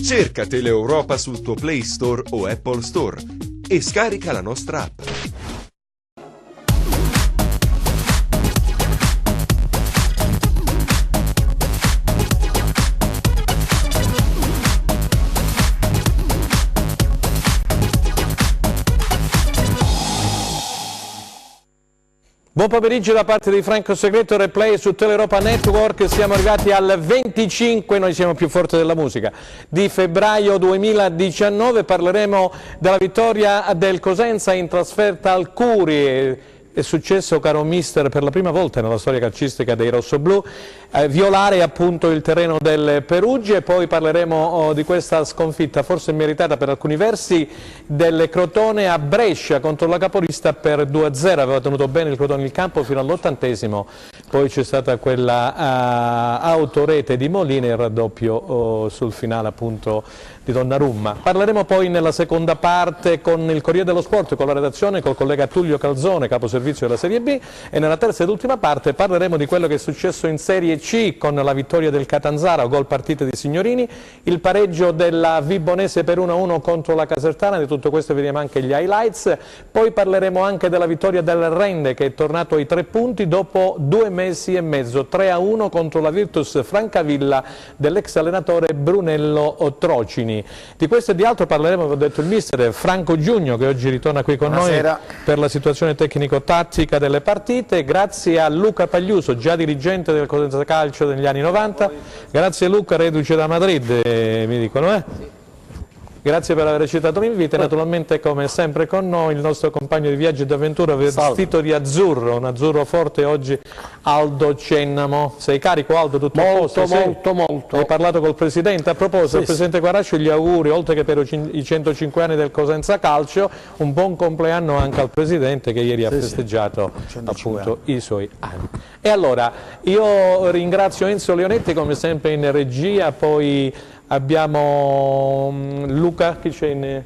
Cerca Teleeuropa sul tuo Play Store o Apple Store e scarica la nostra app. Buon pomeriggio da parte di Franco Segreto, replay su Teleeuropa Network. Siamo arrivati al 25, noi siamo più forti della musica, di febbraio 2019. Parleremo della vittoria del Cosenza in trasferta al Curi. È successo, caro mister, per la prima volta nella storia calcistica dei rossoblù, violare appunto il terreno del Perugia, e poi parleremo di questa sconfitta, forse meritata per alcuni versi, del Crotone a Brescia contro la capolista per 2-0. Aveva tenuto bene il Crotone il campo fino all'80°, poi c'è stata quella autorete di Molina e il raddoppio sul finale appunto di Donnarumma. Parleremo poi nella seconda parte con il Corriere dello Sport, con la redazione, col collega Tullio Calzone, caposervizio della Serie B, e nella terza ed ultima parte parleremo di quello che è successo in Serie C con la vittoria del Catanzaro, gol partite di Signorini, il pareggio della Vibonese per 1-1 contro la Casertana. Di tutto questo vediamo anche gli highlights. Poi parleremo anche della vittoria del Rende, che è tornato ai 3 punti dopo 2 mesi e mezzo, 3-1 contro la Virtus Francavilla dell'ex allenatore Brunello Trocini. Di questo e di altro parleremo, vi ho detto, il mister Franco Giugno, che oggi ritorna qui con noi per la situazione tecnico-tattica delle partite. Grazie a Luca Pagliuso, già dirigente del Cosenza Calcio negli anni 90. Grazie Luca, reduce da Madrid, mi dicono. Grazie per aver accettato l'invito e naturalmente, come sempre, con noi il nostro compagno di viaggio e di avventura vestito di azzurro, un azzurro forte oggi, Aldo Cennamo. Sei carico, Aldo? Tutto a posto? Molto. Hai parlato col Presidente? A proposito, al Presidente Guarascio gli auguri, oltre che per i 105 anni del Cosenza Calcio, un buon compleanno anche al Presidente, che ieri ha festeggiato appunto i suoi anni. E allora, io ringrazio Enzo Leonetti come sempre in regia, poi abbiamo Luca, chi c'è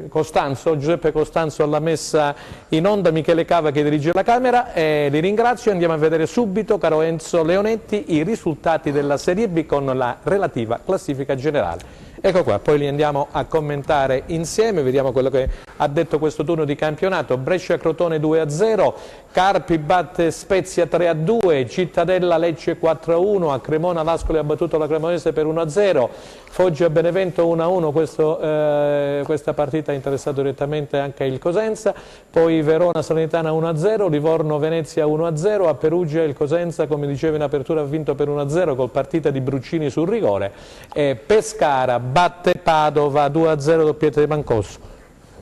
Costanzo, Giuseppe Costanzo alla messa in onda, Michele Cava che dirige la Camera, e li ringrazio. Andiamo a vedere subito, caro Enzo Leonetti, i risultati della Serie B con la relativa classifica generale. Ecco qua, poi li andiamo a commentare insieme, vediamo quello che ha detto questo turno di campionato. Brescia Crotone 2-0, Carpi batte Spezia 3-2, Cittadella Lecce 4-1, a Cremona l'Ascoli ha battuto la Cremonese per 1-0, Foggia Benevento 1-1, questa partita ha interessato direttamente anche il Cosenza, poi Verona Salernitana 1-0, Livorno Venezia 1-0, a Perugia il Cosenza, come diceva in apertura, ha vinto per 1-0 col partita di Bruccini sul rigore, e Pescara batte Padova 2-0, doppietta di Mancosso.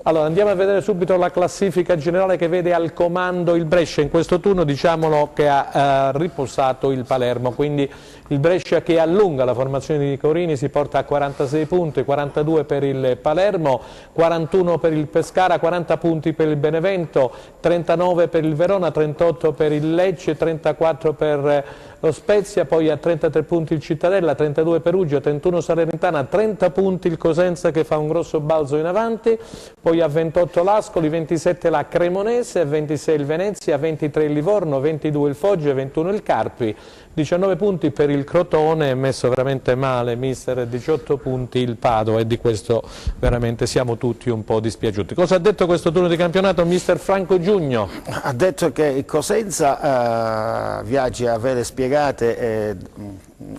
Allora andiamo a vedere subito la classifica generale che vede al comando il Brescia. In questo turno diciamolo che ha riposato il Palermo, quindi il Brescia che allunga la formazione di Corini si porta a 46 punti, 42 per il Palermo, 41 per il Pescara, 40 punti per il Benevento, 39 per il Verona, 38 per il Lecce, 34 per lo Spezia, poi a 33 punti il Cittadella, 32 Perugia, 31 Salernitana, 30 punti il Cosenza che fa un grosso balzo in avanti, poi a 28 l'Ascoli, 27 la Cremonese, 26 il Venezia, 23 il Livorno, 22 il Foggia, 21 il Carpi, 19 punti per il Crotone, messo veramente male mister, 18 punti il Padova, e di questo veramente siamo tutti un po' dispiaciuti. Cosa ha detto questo turno di campionato mister Franco Giugno? Ha detto che il Cosenza viaggia a avere spiegate,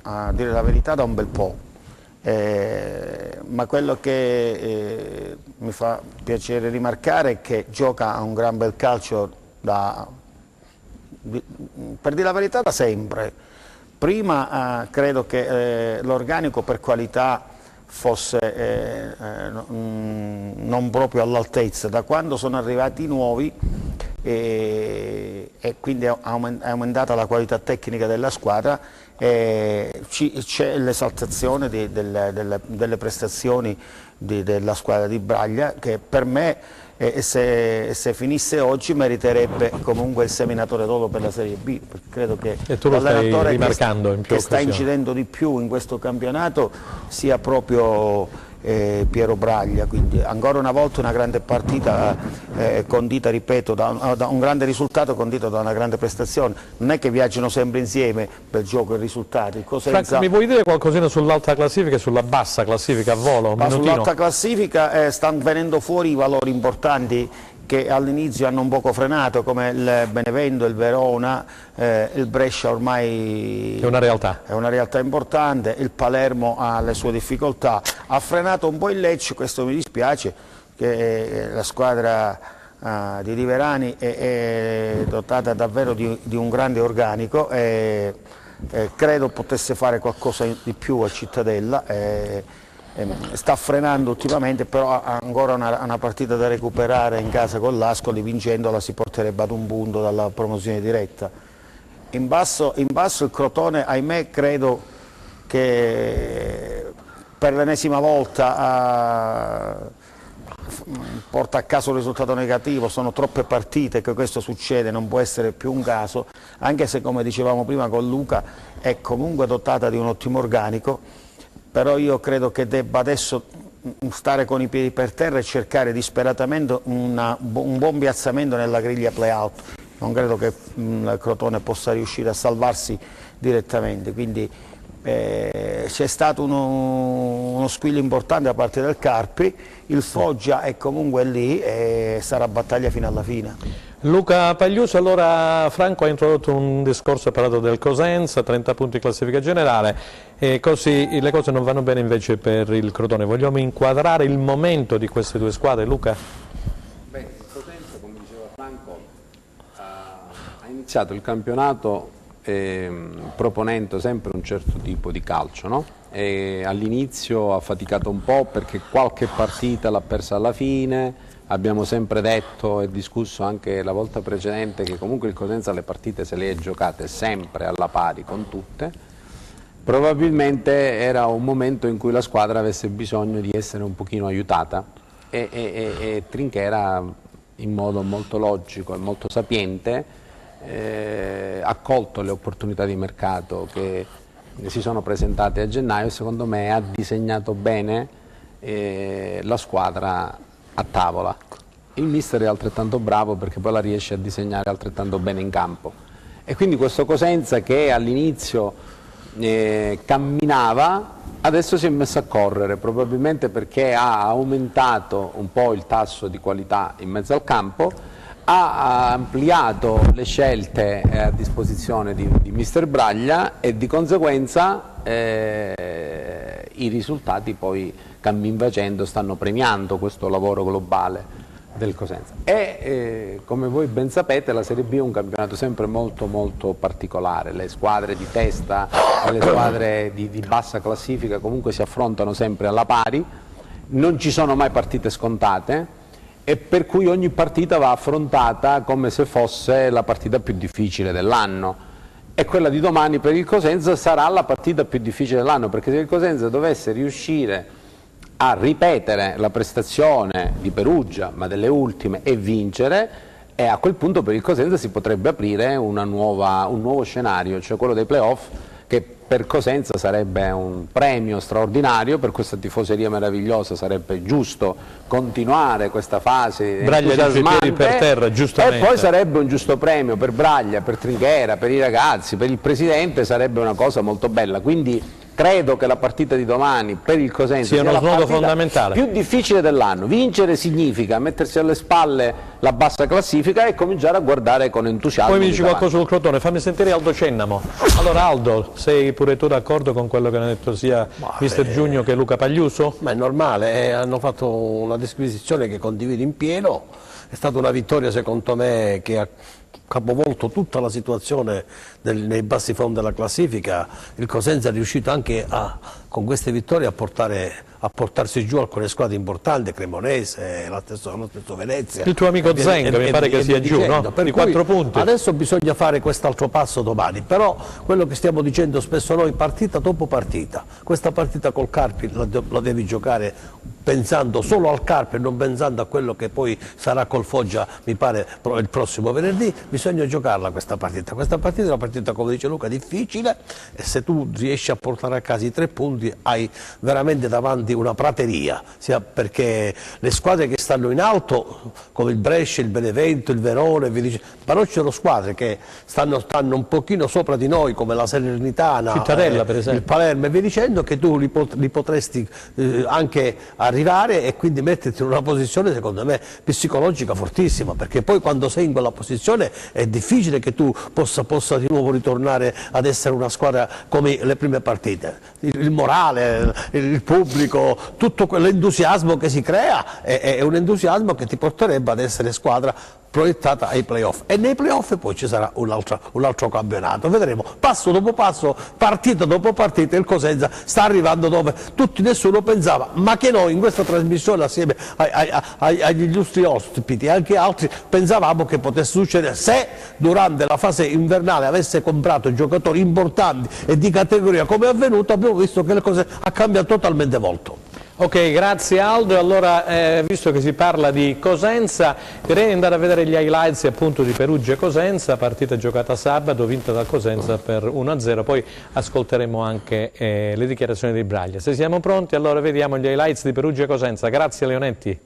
a dire la verità, da un bel po'. Ma quello che mi fa piacere rimarcare è che gioca a un gran bel calcio per dire la verità da sempre. Prima credo che l'organico per qualità fosse non proprio all'altezza, da quando sono arrivati i nuovi e quindi è aumentata la qualità tecnica della squadra, c'è l'esaltazione delle prestazioni della squadra di Braglia, che per me se finisse oggi meriterebbe comunque il seminatore d'oro per la Serie B, perché credo che l'allenatore che sta incidendo di più in questo campionato sia proprio Piero Braglia, quindi ancora una volta una grande partita condita, ripeto, da un grande risultato condito da una grande prestazione. Non è che viaggiano sempre insieme per gioco e risultati. Franco, mi puoi dire qualcosina sull'alta classifica e sulla bassa classifica a volo? Sull'alta classifica stanno venendo fuori i valori importanti che all'inizio hanno un poco frenato, come il Benevento, il Verona, il Brescia ormai è una realtà importante, il Palermo ha le sue difficoltà, ha frenato un po' il Lecce, questo mi dispiace, che la squadra di Riverani è dotata davvero di un grande organico e credo potesse fare qualcosa di più a Cittadella. Sta frenando ultimamente, però ha ancora una partita da recuperare in casa con l'Ascoli, vincendola si porterebbe ad un punto dalla promozione diretta. In basso il Crotone, ahimè, credo che per l'ennesima volta porta a caso un risultato negativo, sono troppe partite che questo succede, non può essere più un caso, anche se, come dicevamo prima con Luca, è comunque dotata di un ottimo organico. Però io credo che debba adesso stare con i piedi per terra e cercare disperatamente un buon piazzamento nella griglia play-out. Non credo che il Crotone possa riuscire a salvarsi direttamente, quindi c'è stato uno squillo importante da parte del Carpi, il Foggia è comunque lì e sarà battaglia fino alla fine. Luca Pagliuso, allora Franco ha introdotto un discorso, ha parlato del Cosenza, 30 punti in classifica generale, e così le cose non vanno bene invece per il Crotone. Vogliamo inquadrare il momento di queste due squadre, Luca? Beh, il Cosenza, come diceva Franco, ha iniziato il campionato proponendo sempre un certo tipo di calcio, no? All'inizio ha faticato un po' perché qualche partita l'ha persa alla fine. Abbiamo sempre detto e discusso anche la volta precedente che comunque il Cosenza le partite se le è giocate sempre alla pari con tutte. Probabilmente era un momento in cui la squadra avesse bisogno di essere un pochino aiutata e Trinchera, in modo molto logico e molto sapiente, ha colto le opportunità di mercato che si sono presentate a gennaio e secondo me ha disegnato bene la squadra a tavola. Il mister è altrettanto bravo perché poi la riesce a disegnare altrettanto bene in campo e quindi questo Cosenza, che all'inizio camminava, adesso si è messo a correre, probabilmente perché ha aumentato un po' il tasso di qualità in mezzo al campo, ha ampliato le scelte a disposizione di mister Braglia e di conseguenza i risultati poi, cammin facendo, stanno premiando questo lavoro globale del Cosenza. E come voi ben sapete, la Serie B è un campionato sempre molto molto particolare, le squadre di testa e le squadre di bassa classifica comunque si affrontano sempre alla pari, non ci sono mai partite scontate e per cui ogni partita va affrontata come se fosse la partita più difficile dell'anno. E quella di domani per il Cosenza sarà la partita più difficile dell'anno, perché se il Cosenza dovesse riuscire a ripetere la prestazione di Perugia, ma delle ultime, e vincere, e a quel punto per il Cosenza si potrebbe aprire un nuovo scenario, cioè quello dei playoff, che per Cosenza sarebbe un premio straordinario, per questa tifoseria meravigliosa sarebbe giusto continuare questa fase entusiasmante, per terra, giustamente. E poi sarebbe un giusto premio per Braglia, per Trinchera, per i ragazzi, per il presidente, sarebbe una cosa molto bella. Quindi credo che la partita di domani per il Cosenza sia uno la snodo partita fondamentale, più difficile dell'anno. Vincere significa mettersi alle spalle la bassa classifica e cominciare a guardare con entusiasmo. Poi mi dici qualcosa sul Crotone, fammi sentire Aldo Cennamo. Allora Aldo, sei pure tu d'accordo con quello che hanno detto sia mister Giugno che Luca Pagliuso? Ma è normale, hanno fatto una disquisizione che condivido in pieno, è stata una vittoria secondo me che ha capovolto tutta la situazione nei bassi fondi della classifica. Il Cosenza è riuscito anche con queste vittorie a portarsi giù alcune squadre importanti, Cremonese, lo stesso Venezia. Il tuo amico Zenga mi pare che sia giù, no? Di 4 punti. Adesso bisogna fare quest'altro passo domani, però quello che stiamo dicendo spesso noi partita dopo partita, questa partita col Carpi la devi giocare pensando solo al Carpi e non pensando a quello che poi sarà col Foggia, mi pare, il prossimo venerdì. Bisogna giocarla questa partita. Questa partita è una partita, come dice Luca, difficile, e se tu riesci a portare a casa i 3 punti hai veramente davanti una prateria, sia perché le squadre che stanno in alto, come il Brescia, il Benevento, il Verona, ma non ci sono squadre che stanno un pochino sopra di noi, come la Salernitana, Cittadella, per esempio, il Palermo e via dicendo, che tu li potresti anche arrivare e quindi metterti in una posizione, secondo me, psicologica fortissima, perché poi quando sei in quella posizione è difficile che tu possa di nuovo ritornare ad essere una squadra come le prime partite. Il morale, il pubblico, tutto quell'entusiasmo che si crea è un entusiasmo che ti porterebbe ad essere squadra proiettata ai playoff, e nei playoff poi ci sarà un altro campionato. Vedremo passo dopo passo, partita dopo partita, il Cosenza sta arrivando dove nessuno pensava, ma che noi in questa trasmissione assieme agli illustri ospiti e anche altri pensavamo che potesse succedere se durante la fase invernale avesse comprato giocatori importanti e di categoria come è avvenuto. Abbiamo visto che le cose ha cambiato totalmente volto. Ok, grazie Aldo. Allora, visto che si parla di Cosenza, direi di andare a vedere gli highlights appunto di Perugia e Cosenza, partita giocata sabato, vinta dal Cosenza per 1-0, poi ascolteremo anche le dichiarazioni di Braglia. Se siamo pronti, allora vediamo gli highlights di Perugia e Cosenza. Grazie Leonetti.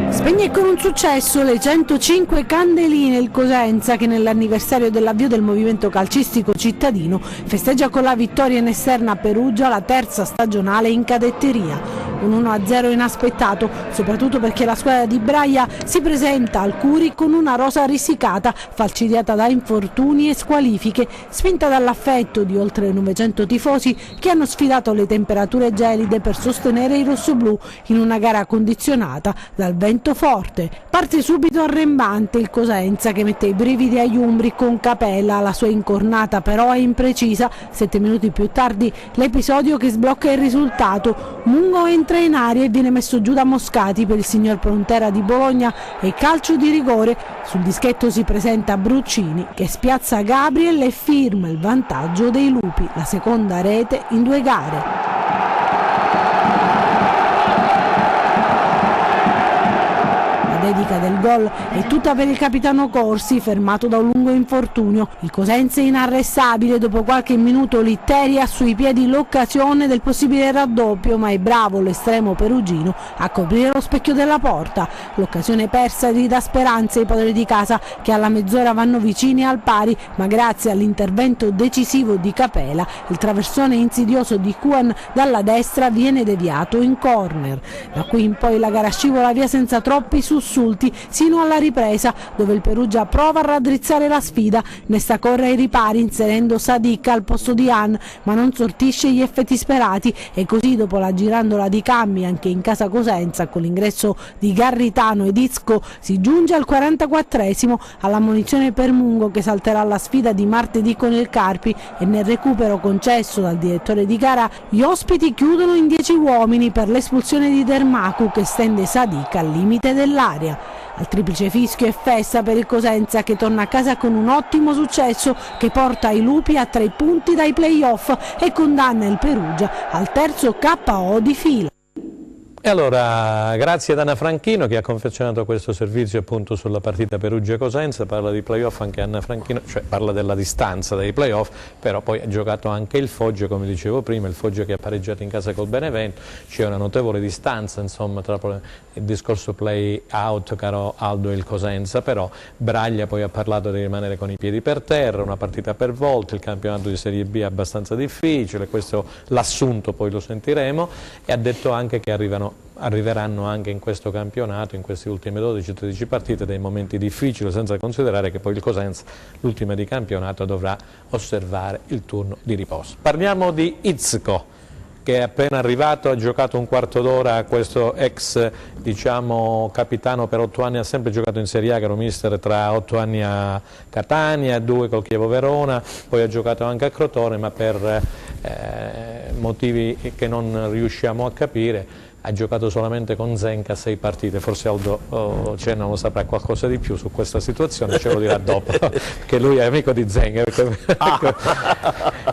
Spegne con un successo le 105 candeline il Cosenza, che nell'anniversario dell'avvio del movimento calcistico cittadino festeggia con la vittoria in esterna a Perugia la terza stagionale in cadetteria. Un 1-0 inaspettato, soprattutto perché la squadra di Braglia si presenta al Curi con una rosa risicata, falcidiata da infortuni e squalifiche, spinta dall'affetto di oltre 900 tifosi che hanno sfidato le temperature gelide per sostenere i rossoblù in una gara condizionata dal vento forte. Parte subito arrembante il Cosenza, che mette i brividi agli umbri con Capella, la sua incornata però è imprecisa. 7 minuti più tardi l'episodio che sblocca il risultato. Mungo entra in aria e viene messo giù da Moscati per il signor Prontera di Bologna e calcio di rigore. Sul dischetto si presenta Bruccini, che spiazza Gabriel e firma il vantaggio dei Lupi, la seconda rete in 2 gare. La dedica del gol è tutta per il capitano Corsi, fermato da un lungo infortunio. Il Cosenza è inarrestabile, dopo qualche minuto Litteri ha sui piedi l'occasione del possibile raddoppio, ma è bravo l'estremo perugino a coprire lo specchio della porta. L'occasione persa ridà speranze ai padroni di casa, che alla mezz'ora vanno vicini al pari, ma grazie all'intervento decisivo di Capela il traversone insidioso di Kuan dalla destra viene deviato in corner. Da qui in poi la gara scivola via senza troppi sussulti sino alla ripresa, dove il Perugia prova a raddrizzare la sfida, ne sta corre ai ripari inserendo Sadiq al posto di Han, ma non sortisce gli effetti sperati, e così dopo la girandola di cambi anche in casa Cosenza con l'ingresso di Garritano ed Izco si giunge al 44esimo, alla munizione per Mungo, che salterà la sfida di martedì con il Carpi, e nel recupero concesso dal direttore di gara gli ospiti chiudono in 10 uomini per l'espulsione di Dermacu, che stende Sadiq al limite dell'area. Al triplice fischio e festa per il Cosenza, che torna a casa con un ottimo successo che porta i Lupi a 3 punti dai playoff e condanna il Perugia al terzo KO di fila. E allora, grazie ad Anna Franchino che ha confezionato questo servizio appunto sulla partita Perugia-Cosenza. Parla di playoff anche Anna Franchino, cioè parla della distanza dei playoff, però poi ha giocato anche il Foggia, come dicevo prima, il Foggia che ha pareggiato in casa col Benevento. C'è una notevole distanza insomma tra il discorso play out, caro Aldo, e il Cosenza, però Braglia poi ha parlato di rimanere con i piedi per terra, una partita per volta, il campionato di Serie B è abbastanza difficile, questo l'assunto poi lo sentiremo, e ha detto anche che arriveranno anche in questo campionato, in queste ultime 12-13 partite, dei momenti difficili, senza considerare che poi il Cosenza, l'ultima di campionato, dovrà osservare il turno di riposo. Parliamo di Izco, che è appena arrivato, ha giocato un quarto d'ora, questo ex capitano per 8 anni, ha sempre giocato in Serie A, che ero mister tra 8 anni a Catania, 2 col Chievo Verona, poi ha giocato anche a Crotone, ma per motivi che non riusciamo a capire. Ha giocato solamente con Zenca 6 partite, forse Aldo Cenna lo saprà qualcosa di più su questa situazione, ce lo dirà dopo, perché lui è amico di Zenca.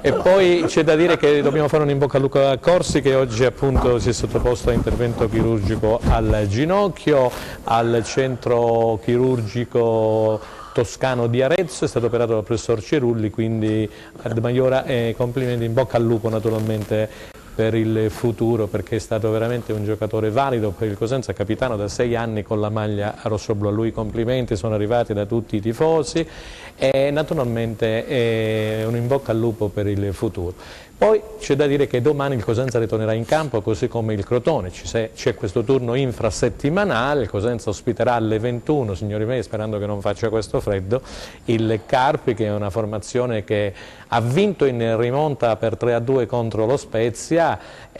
E poi c'è da dire che dobbiamo fare un in bocca al lupo a Corsi, che oggi appunto si è sottoposto a intervento chirurgico al ginocchio, al centro chirurgico toscano di Arezzo, è stato operato dal professor Cerulli, quindi ad Maiora complimenti, in bocca al lupo naturalmente per il futuro, perché è stato veramente un giocatore valido per il Cosenza, capitano da 6 anni con la maglia rossoblù. A lui i complimenti sono arrivati da tutti i tifosi e naturalmente un in bocca al lupo per il futuro. Poi c'è da dire che domani il Cosenza ritornerà in campo, così come il Crotone, c'è questo turno infrasettimanale, il Cosenza ospiterà alle 21, signori miei, sperando che non faccia questo freddo, il Carpi, che è una formazione che ha vinto in rimonta per 3-2 contro lo Spezia,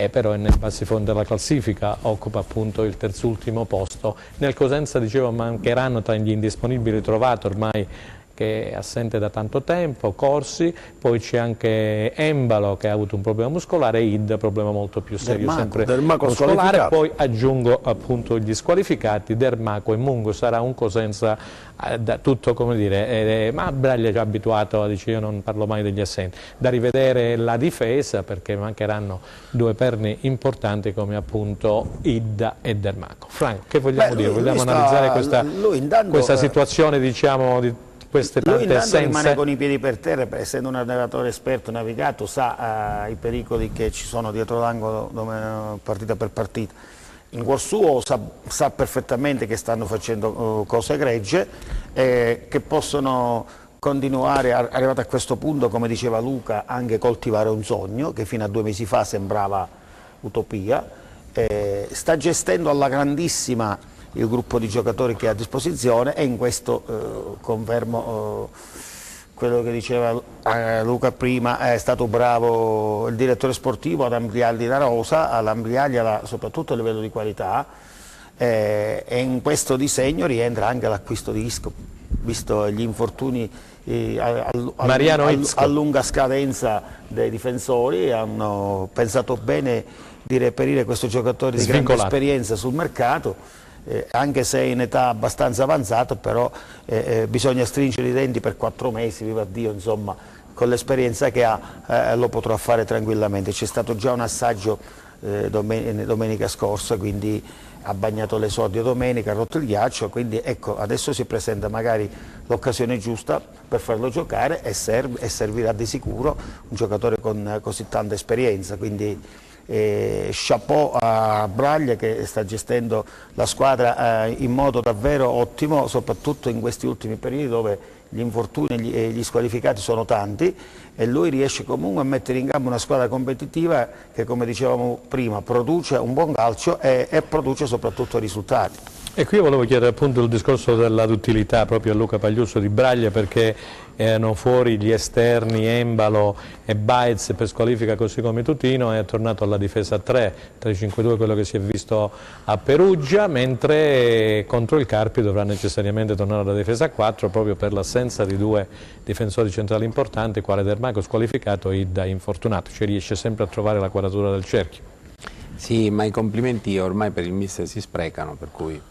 però è nel bassifondo della classifica, occupa appunto il terzultimo posto. Nel Cosenza, dicevo, mancheranno tra gli indisponibili trovati ormai, che è assente da tanto tempo, Corsi, poi c'è anche Embalo che ha avuto un problema muscolare e Id, problema molto più serio, sempre muscolare. Poi aggiungo appunto gli squalificati, Dermaco e Mungo. Sarà un Cosenza da tutto, come dire, ma Braglia è già abituato, dice io non parlo mai degli assenti, da rivedere la difesa, perché mancheranno 2 perni importanti come appunto Id e Dermaco. Franco, che vogliamo dire? Vogliamo analizzare questa situazione, diciamo, di queste tante lui assenze? Rimane con i piedi per terra, essendo un allenatore esperto navigato, sa i pericoli che ci sono dietro l'angolo partita per partita. In cuor suo sa perfettamente che stanno facendo cose egregie, che possono continuare, arrivato a questo punto, come diceva Luca, anche coltivare un sogno che fino a 2 mesi fa sembrava utopia. Sta gestendo alla grandissima il gruppo di giocatori che ha a disposizione, e in questo confermo quello che diceva Luca prima. È stato bravo il direttore sportivo ad ampliargli la rosa, ad ampliargli soprattutto a livello di qualità, e in questo disegno rientra anche l'acquisto di Isco, visto gli infortuni a lunga scadenza dei difensori. Hanno pensato bene di reperire questo giocatore di grande esperienza sul mercato. Anche se in età abbastanza avanzata, però bisogna stringere i denti per 4 mesi, viva Dio, insomma, con l'esperienza che ha lo potrà fare tranquillamente. C'è stato già un assaggio domenica scorsa, quindi ha bagnato l'esordio domenica, ha rotto il ghiaccio, quindi ecco, adesso si presenta magari l'occasione giusta per farlo giocare, e servirà di sicuro un giocatore con così tanta esperienza. Quindi chapeau a Braglia, che sta gestendo la squadra in modo davvero ottimo, soprattutto in questi ultimi periodi dove gli infortuni e gli squalificati sono tanti, e lui riesce comunque a mettere in campo una squadra competitiva che, come dicevamo prima, produce un buon calcio e produce soprattutto risultati. E qui io volevo chiedere appunto il discorso della duttilità proprio a Luca Pagliusso di Braglia, perché erano fuori gli esterni Embalo e Baez per squalifica, così come Tutino, e è tornato alla difesa 3-5-2, quello che si è visto a Perugia, mentre contro il Carpi dovrà necessariamente tornare alla difesa 4 proprio per l'assenza di 2 difensori centrali importanti, quale Dermaco squalificato e Ida infortunato. Cioè riesce sempre a trovare la quadratura del cerchio. Sì, ma i complimenti ormai per il mister si sprecano, per cui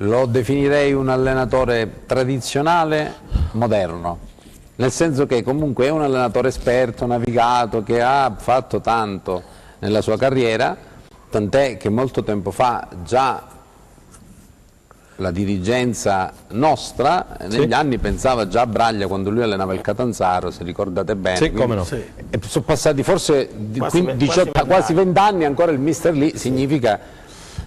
lo definirei un allenatore tradizionale moderno, nel senso che comunque è un allenatore esperto, navigato, che ha fatto tanto nella sua carriera, tant'è che molto tempo fa già la dirigenza nostra negli anni pensava già a Braglia quando lui allenava il Catanzaro, se ricordate bene. Sì, come no. Sì. Sono passati forse quasi 20 anni, ancora il mister lì, significa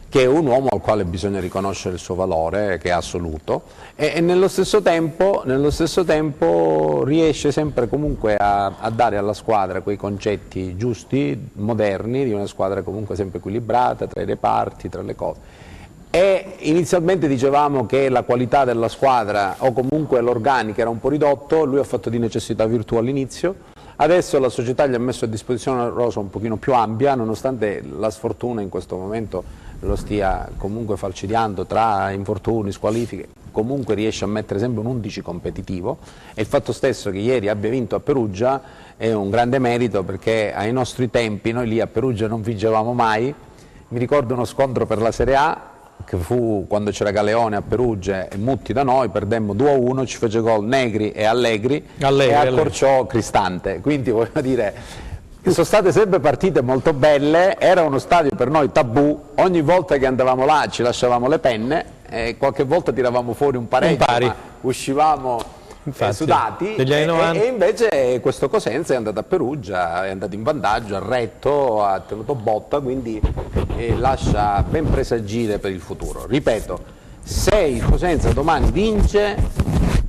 che è un uomo al quale bisogna riconoscere il suo valore, che è assoluto, e nello stesso tempo riesce sempre comunque a dare alla squadra quei concetti giusti, moderni, di una squadra comunque sempre equilibrata tra i reparti, tra le cose. E inizialmente dicevamo che la qualità della squadra, o comunque l'organico, era un po' ridotto. Lui ha fatto di necessità virtù all'inizio, Adesso la società gli ha messo a disposizione una rosa un pochino più ampia, nonostante la sfortuna in questo momento lo stia comunque falcidiando tra infortuni, squalifiche, comunque riesce a mettere sempre un 11 competitivo, e il fatto stesso che ieri abbia vinto a Perugia è un grande merito, perché ai nostri tempi noi lì a Perugia non vincevamo mai. Mi ricordo uno scontro per la Serie A che fu quando c'era Galeone a Perugia e Mutti da noi, perdemmo 2-1, ci fece gol Negri e Allegri e accorciò Cristante, quindi voglio dire, sono state sempre partite molto belle, era uno stadio per noi tabù, ogni volta che andavamo là ci lasciavamo le penne e qualche volta tiravamo fuori un pareggio, ma uscivamo sudati, e invece questo Cosenza è andato a Perugia, è andato in vantaggio, ha retto, ha tenuto botta, quindi lascia ben presagire per il futuro. Ripeto, se il Cosenza domani vince,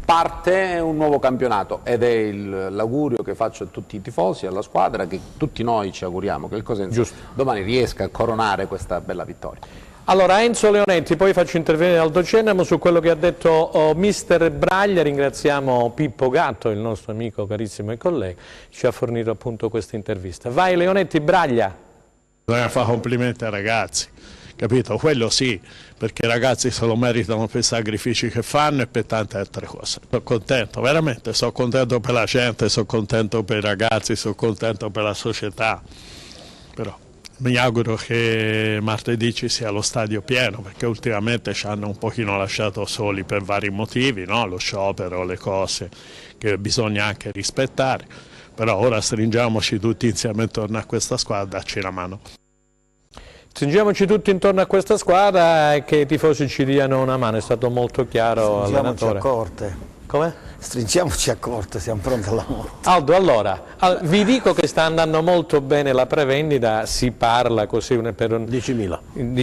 parte un nuovo campionato, ed è l'augurio che faccio a tutti i tifosi, alla squadra, che tutti noi ci auguriamo che il Cosenza domani riesca a coronare questa bella vittoria. Allora, Enzo Leonetti, poi faccio intervenire Aldo Cennamo su quello che ha detto mister Braglia. Ringraziamo Pippo Gatto, il nostro amico carissimo e collega, ci ha fornito appunto questa intervista. Vai Leonetti, Braglia. Bisogna fare complimenti ai ragazzi, capito? Quello sì, perché i ragazzi se lo meritano per i sacrifici che fanno e per tante altre cose. Sono contento, veramente, sono contento per la gente, sono contento per i ragazzi, sono contento per la società, però mi auguro che martedì ci sia lo stadio pieno, perché ultimamente ci hanno un pochino lasciato soli per vari motivi, no? Lo sciopero, le cose che bisogna anche rispettare, però ora stringiamoci tutti insieme intorno a questa squadra, dacci la mano. Stringiamoci tutti intorno a questa squadra e che i tifosi ci diano una mano, è stato molto chiaro allenatore. Come? Stringiamoci a corte, siamo pronti al lavoro. Aldo, allora, vi dico che sta andando molto bene la prevendita, si parla così di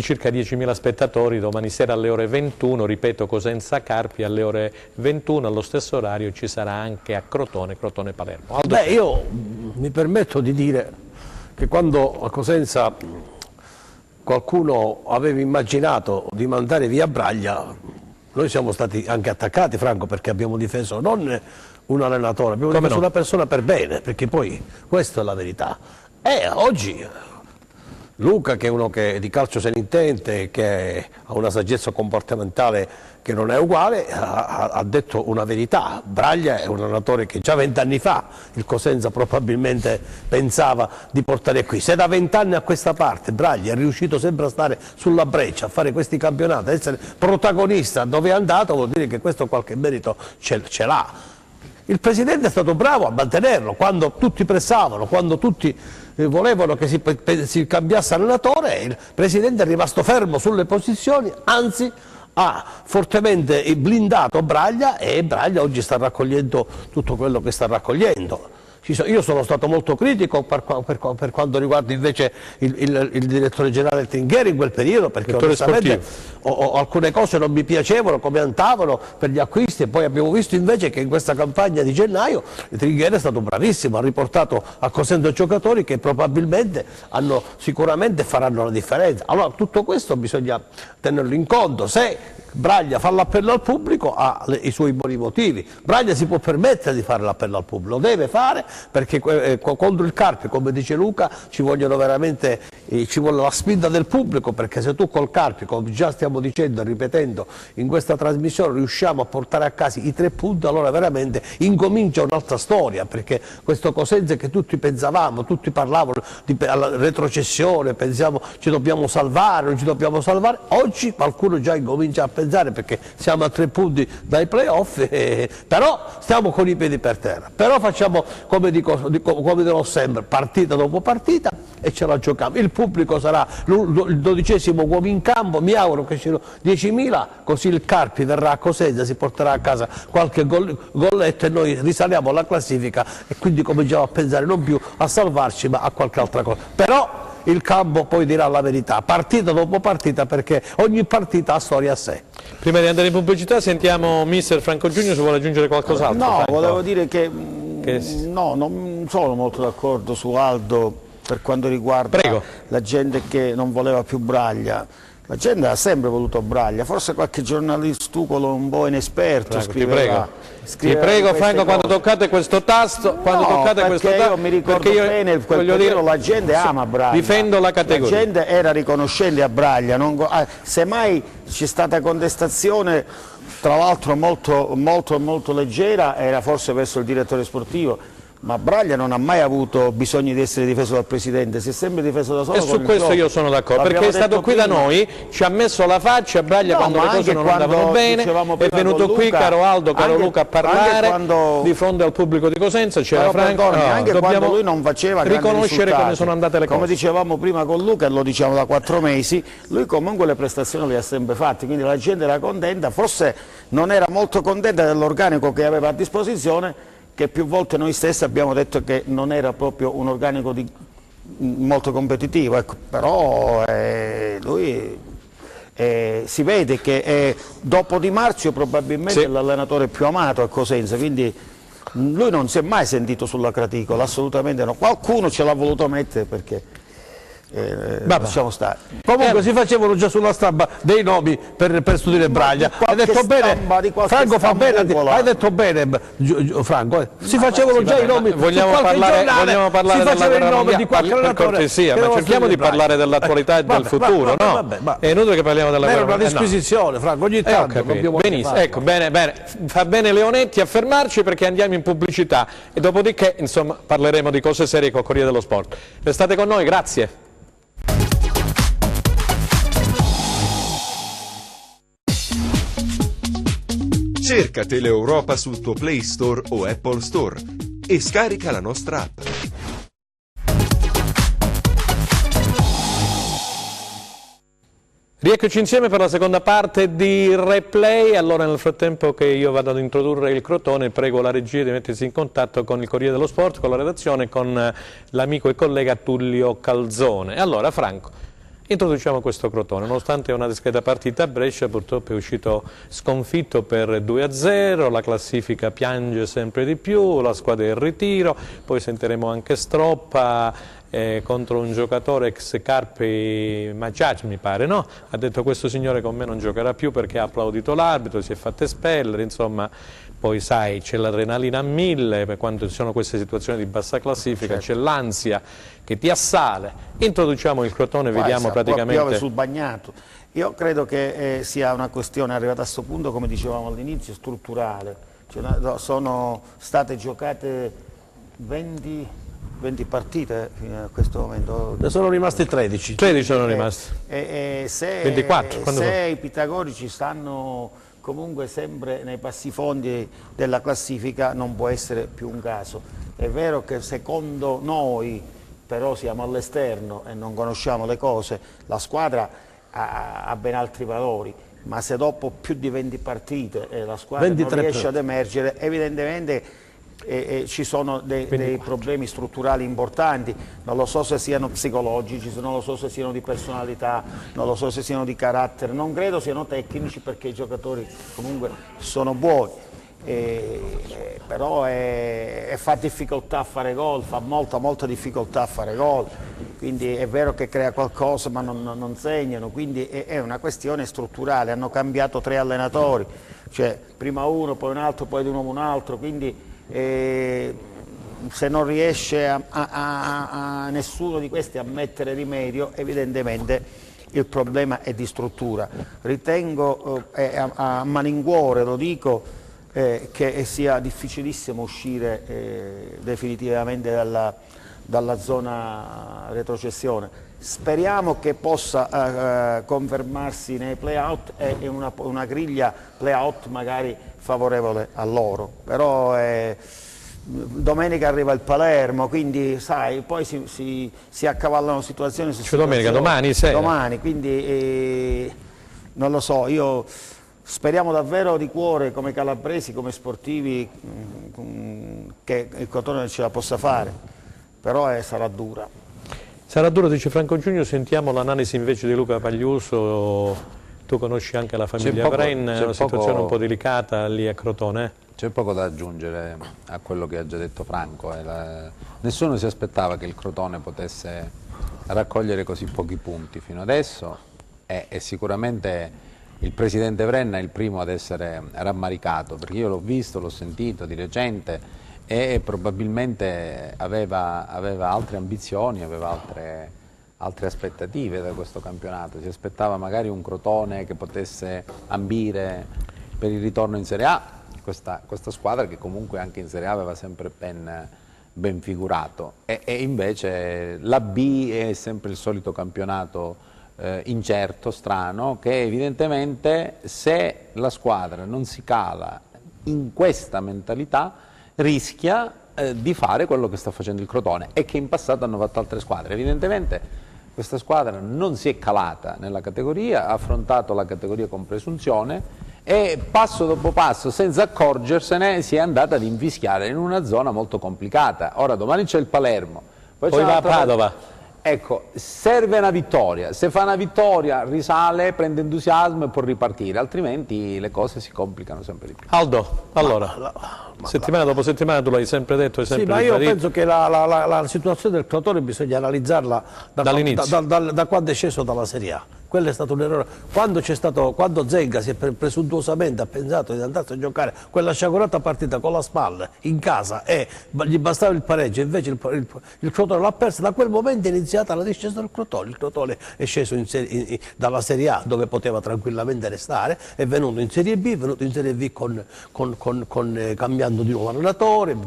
circa 10.000 spettatori, domani sera alle ore 21, ripeto, Cosenza Carpi alle ore 21, allo stesso orario ci sarà anche a Crotone Palermo. Aldo, io mi permetto di dire che quando a Cosenza qualcuno aveva immaginato di mandare via Braglia, noi siamo stati anche attaccati, Franco, perché abbiamo difeso non un allenatore, abbiamo difeso una persona per bene, perché poi questa è la verità. E oggi Luca, che è uno che di calcio se ne intende, che ha una saggezza comportamentale che non è uguale, ha detto una verità. Braglia è un allenatore che già 20 anni fa il Cosenza probabilmente pensava di portare qui. Se da 20 anni a questa parte Braglia è riuscito sempre a stare sulla breccia, a fare questi campionati, a essere protagonista dove è andato, vuol dire che questo qualche merito ce l'ha. Il Presidente è stato bravo a mantenerlo, quando tutti pressavano, quando tutti volevano che si cambiasse allenatore, il Presidente è rimasto fermo sulle posizioni, anzi ha fortemente blindato Braglia, e Braglia oggi sta raccogliendo tutto quello che sta raccogliendo. Io sono stato molto critico per quanto riguarda invece il direttore generale Tringheri in quel periodo, perché onestamente alcune cose non mi piacevano, come andavano per gli acquisti, e poi abbiamo visto invece che in questa campagna di gennaio Tringheri è stato bravissimo, ha riportato a Cosenza giocatori che probabilmente sicuramente faranno la differenza. Allora tutto questo bisogna tenerlo in conto. Se Braglia fa l'appello al pubblico, ha i suoi buoni motivi. Braglia si può permettere di fare l'appello al pubblico, lo deve fare, perché contro il Carpi, come dice Luca, ci vuole la spinta del pubblico, perché se tu col Carpi, come già stiamo dicendo e ripetendo in questa trasmissione, riusciamo a portare a casa i 3 punti, allora veramente incomincia un'altra storia, perché questo Cosenza che tutti pensavamo, tutti parlavano alla retrocessione, pensiamo ci dobbiamo salvare, non ci dobbiamo salvare, oggi qualcuno già incomincia a pensare, perché siamo a 3 punti dai playoff, però stiamo con i piedi per terra, però facciamo come dirò sempre, partita dopo partita, e ce la giochiamo. Il pubblico sarà il 12° uomo in campo, mi auguro che siano 10.000, così il Carpi verrà a Cosenza, si porterà a casa qualche golletto e noi risaliamo la classifica, e quindi cominciamo a pensare non più a salvarci ma a qualche altra cosa. Però il campo poi dirà la verità, partita dopo partita, perché ogni partita ha storia a sé. Prima di andare in pubblicità sentiamo mister Franco Giugno, se vuole aggiungere qualcos'altro. No, volevo dire che no, non sono molto d'accordo su Aldo per quanto riguarda la gente che non voleva più Braglia. La gente ha sempre voluto Braglia, forse qualche giornalistucolo un po' inesperto Franco, scriveva. Ti prego Franco, quando toccate questo tasto, io mi ricordo bene quel periodo, la gente ama Braglia. Difendo la categoria. La gente era riconoscente a Braglia, semmai c'è stata contestazione, tra l'altro molto leggera, era forse verso il direttore sportivo. Ma Braglia non ha mai avuto bisogno di essere difeso dal Presidente, si è sempre difeso da solo. E su questo io sono d'accordo, perché è stato qui da noi, ci ha messo la faccia Braglia quando le cose non andavano bene, è venuto qui, caro Aldo, caro Luca, a parlare di fronte al pubblico di Cosenza, c'era Franco, anche quando lui non faceva riconoscere come sono andate le cose. Come dicevamo prima con Luca, e lo diciamo da 4 mesi, lui comunque le prestazioni le ha sempre fatte, quindi la gente era contenta, forse non era molto contenta dell'organico che aveva a disposizione, che più volte noi stessi abbiamo detto che non era proprio un organico molto competitivo, ecco. Però lui si vede che dopo Di Marzio probabilmente è l'allenatore più amato a Cosenza, quindi lui non si è mai sentito sulla graticola, assolutamente no. Qualcuno ce l'ha voluto mettere perché lasciamo stare. Comunque si facevano già sulla stampa dei nomi per studiare Braglia. Hai detto bene, Franco fa bene, hai detto bene Franco, si facevano già i nomi. Vogliamo parlare della guerra mondiale, per cortesia, ma cerchiamo di parlare dell'attualità e del futuro, no? È inutile che parliamo della guerra mondiale. Era una disquisizione, Franco, ogni tanto benissimo, ecco, bene, fa bene Leonetti a fermarci perché andiamo in pubblicità e dopodiché insomma parleremo di cose serie con Corriere dello Sport. Restate con noi, grazie. Cerca Teleeuropa sul tuo Play Store o Apple Store e scarica la nostra app. Rieccoci insieme per la seconda parte di Replay. Allora, nel frattempo che io vado ad introdurre il Crotone, prego la regia di mettersi in contatto con il Corriere dello Sport, con la redazione, con l'amico e collega Tullio Calzone. Allora, Franco, introduciamo questo Crotone, nonostante una discreta partita a Brescia, purtroppo è uscito sconfitto per 2-0, la classifica piange sempre di più, la squadra è in ritiro, poi sentiremo anche Stroppa contro un giocatore ex Carpi Magiac, mi pare, no? Ha detto questo signore con me non giocherà più perché ha applaudito l'arbitro, si è fatto espellere, insomma. Poi sai, c'è l'adrenalina a 1000, per quando ci sono queste situazioni di bassa classifica, c'è l'ansia che ti assale. Introduciamo il Crotone, vediamo praticamente... Piove sul bagnato. Io credo che sia una questione arrivata a questo punto, come dicevamo all'inizio, strutturale. Cioè, sono state giocate 20 partite fino a questo momento. Ne sono rimasti 13. 13 sono rimasti. 24. Se i pitagorici stanno comunque sempre nei bassifondi della classifica, non può essere più un caso. È vero che secondo noi, però siamo all'esterno e non conosciamo le cose, la squadra ha ben altri valori, ma se dopo più di 20 partite la squadra non riesce ad emergere, evidentemente ci sono dei problemi strutturali importanti, non lo so se siano psicologici, non lo so se siano di personalità, non lo so se siano di carattere, non credo siano tecnici perché i giocatori comunque sono buoni, però fa difficoltà a fare gol, fa molta difficoltà a fare gol, quindi è vero che crea qualcosa ma non segnano, quindi è una questione strutturale, hanno cambiato 3 allenatori, cioè prima uno, poi un altro, poi di nuovo un altro, quindi se non riesce a nessuno di questi a mettere rimedio, evidentemente il problema è di struttura. Ritengo a malincuore, lo dico, che sia difficilissimo uscire definitivamente dalla zona retrocessione. Speriamo che possa confermarsi nei play-out e una griglia play-out magari favorevole a loro, però domenica arriva il Palermo, quindi sai, poi si accavallano situazioni su domenica, domani sera. Domani, quindi non lo so, io speriamo davvero di cuore come calabresi, come sportivi, che il Crotone ce la possa fare, però sarà dura. Sarà duro, dice Franco Giugno. Sentiamo l'analisi invece di Luca Pagliuso. Tu conosci anche la famiglia Brain, è una situazione un po' delicata lì a Crotone. C'è poco da aggiungere a quello che ha già detto Franco. Nessuno si aspettava che il Crotone potesse raccogliere così pochi punti fino adesso e sicuramente il presidente Vrenna è il primo ad essere rammaricato, perché io l'ho visto, l'ho sentito di recente e probabilmente aveva altre ambizioni, aveva altre aspettative da questo campionato, si aspettava magari un Crotone che potesse ambire per il ritorno in Serie A, questa squadra che comunque anche in Serie A aveva sempre ben figurato, e invece la B è sempre il solito campionato incerto, strano, che evidentemente se la squadra non si cala in questa mentalità rischia di fare quello che sta facendo il Crotone e che in passato hanno fatto altre squadre. Evidentemente questa squadra non si è calata nella categoria, ha affrontato la categoria con presunzione e passo dopo passo, senza accorgersene, si è andata ad infischiare in una zona molto complicata. Ora domani c'è il Palermo, poi va a Padova. Ecco, serve una vittoria, se fa una vittoria risale, prende entusiasmo e può ripartire, altrimenti le cose si complicano sempre di più. Aldo, allora, settimana dopo settimana tu l'hai sempre detto, hai sempre ma io penso che la situazione del Crotone bisogna analizzarla da quando è sceso dalla Serie A. Quello è stato un errore. Quando Zenga si è presuntuosamente ha pensato di andarsi a giocare quella sciagurata partita con la spalla in casa e gli bastava il pareggio, invece il Crotone l'ha persa, da quel momento è iniziata la discesa del Crotone. Il Crotone è sceso dalla Serie A, dove poteva tranquillamente restare, è venuto in Serie B, è venuto in Serie B cambiando di nuovo allenatore,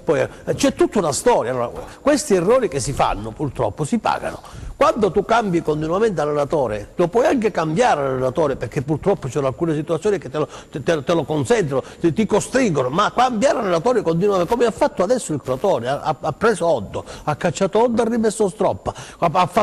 poi c'è tutta una storia. Allora, questi errori che si fanno purtroppo si pagano. Quando tu cambi continuamente allenatore, lo puoi anche cambiare allenatore, perché purtroppo ci sono alcune situazioni che te lo consentono, ti costringono, ma cambiare allenatore continuamente, come ha fatto adesso il Crotone, ha preso Oddo, ha cacciato Oddo, ha rimesso Stroppa,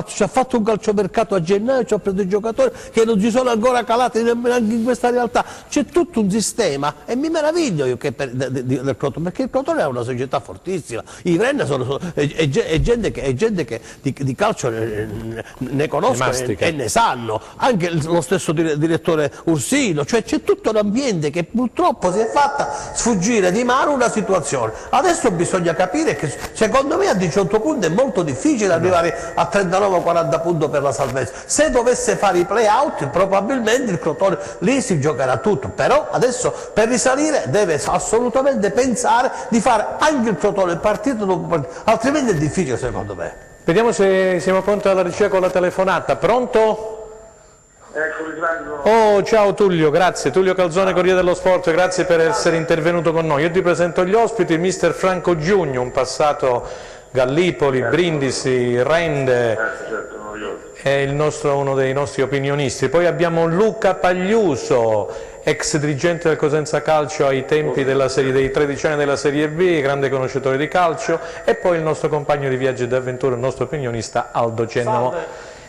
ci ha fatto un calciomercato a gennaio, ci ha preso i giocatori che non si sono ancora calati neanche in questa realtà. C'è tutto un sistema e mi meraviglio io del Crotone, perché il Crotone è una società fortissima, i Vrenna è gente che di calcio ne conoscono e ne sanno, anche lo stesso direttore Ursino, cioè c'è tutto un ambiente che purtroppo si è fatta sfuggire di mano una situazione. Adesso bisogna capire che secondo me a 18 punti è molto difficile arrivare a 39-40 punti per la salvezza. Se dovesse fare i play-out probabilmente il Crotone lì si giocherà tutto, però adesso per risalire deve assolutamente pensare di fare anche il Crotone partito dopo partito, altrimenti è difficile secondo me. Vediamo se siamo pronti alla ricerca con la telefonata. Pronto? Eccomi Franco. Oh, ciao Tullio, grazie. Tullio Calzone, Corriere dello Sport, grazie per essere intervenuto con noi. Io ti presento gli ospiti, mister Franco Giugno, un passato Gallipoli, Brindisi, Rende, è uno dei nostri opinionisti. Poi abbiamo Luca Pagliuso, ex dirigente del Cosenza Calcio ai tempi dei 13 anni della Serie B, grande conoscitore di calcio, e poi il nostro compagno di viaggi e di avventure, il nostro opinionista Aldo Genomo.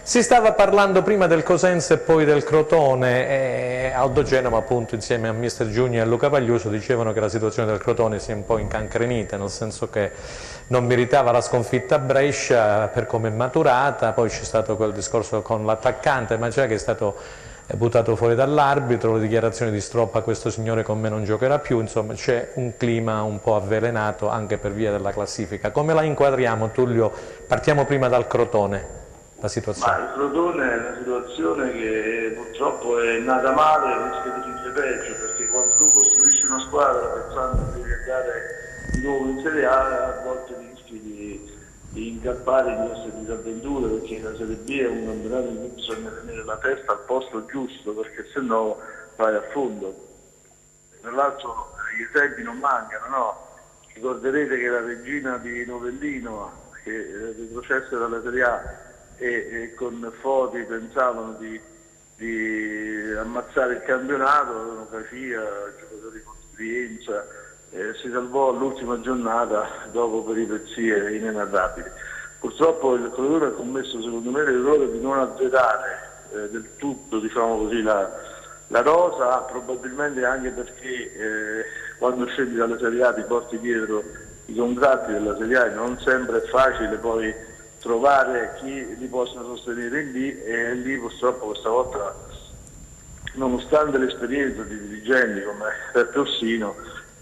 Si stava parlando prima del Cosenza e poi del Crotone, e Aldo Genomo appunto insieme a mister Giugno e a Luca Pagliuso dicevano che la situazione del Crotone si è un po' incancrenita, nel senso che non meritava la sconfitta a Brescia per come è maturata, poi c'è stato quel discorso con l'attaccante Maggia che è stato buttato fuori dall'arbitro, le dichiarazioni di Stroppa, questo signore con me non giocherà più, insomma c'è un clima un po' avvelenato anche per via della classifica. Come la inquadriamo, Tullio? Partiamo prima dal Crotone, la situazione. Ma il Crotone è una situazione che purtroppo è nata male e rischia di finire peggio, perché quando tu costruisci una squadra pensando di andare di nuovo in Serie A, a volte rischi di incappare in queste disavventure, perché la Serie B è un campionato in cui bisogna tenere la testa al posto giusto, perché se no vai a fondo. Tra l'altro gli esempi non mancano, no? Ricorderete che la regina di Novellino, che retrocesse dalla Serie A e con Foti pensavano di ammazzare il campionato, Cacia, giocatori con esperienza, si salvò all'ultima giornata dopo peripezie inenarrabili. Purtroppo il Crotone ha commesso secondo me l'errore di non azzerare del tutto, diciamo così, la rosa, probabilmente anche perché quando scendi dalla Serie A ti porti dietro i contratti della Serie A e non sempre è facile poi trovare chi li possa sostenere lì, e lì purtroppo questa volta, nonostante l'esperienza di dirigenti come Peppe Orsino,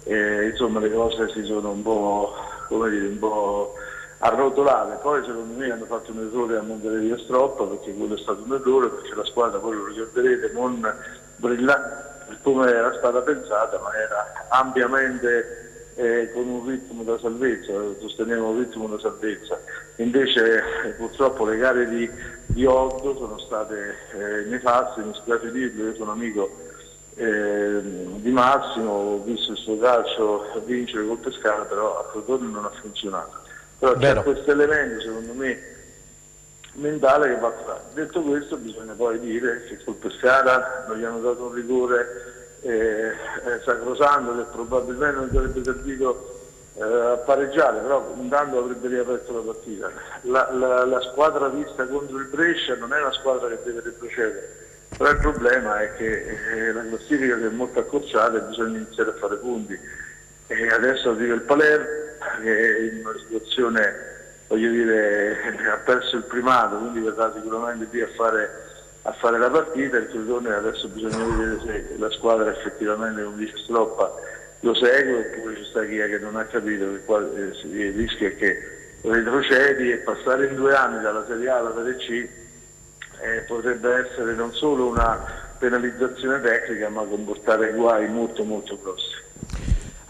insomma le cose si sono un po', come dire, un po' arrotolare. Poi secondo me hanno fatto un errore a mandare via Stroppa, perché quello è stato un errore, perché la squadra, poi lo ricorderete, non brillante come era stata pensata, ma era ampiamente con un ritmo da salvezza, sosteneva un ritmo da salvezza. Invece purtroppo le gare di Oddo sono state nefaste, mi spiace dirlo, io sono amico di Massimo, ho visto il suo calcio vincere col Pescara, però a Crotone non ha funzionato. Però c'è questo elemento, secondo me, mentale che va fatto. Detto questo, bisogna poi dire che col Pescara non gli hanno dato un rigore sacrosanto, che probabilmente non sarebbe servito a pareggiare, però intanto avrebbe riaperto la partita. La squadra vista contro il Brescia non è una squadra che deve retrocedere, però il problema è che la classifica si è molto accorciata e bisogna iniziare a fare punti. E adesso arriva il Palermo, che è in una situazione, voglio dire, ha perso il primato, quindi verrà sicuramente qui a fare la partita. Il Crotone adesso bisogna vedere se la squadra effettivamente, come dice Stroppa, lo segue, oppure ci sta chi è che non ha capito che qua il rischio è che retrocedi, e passare in 2 anni dalla Serie A alla Serie C potrebbe essere non solo una penalizzazione tecnica, ma comportare guai molto molto grossi.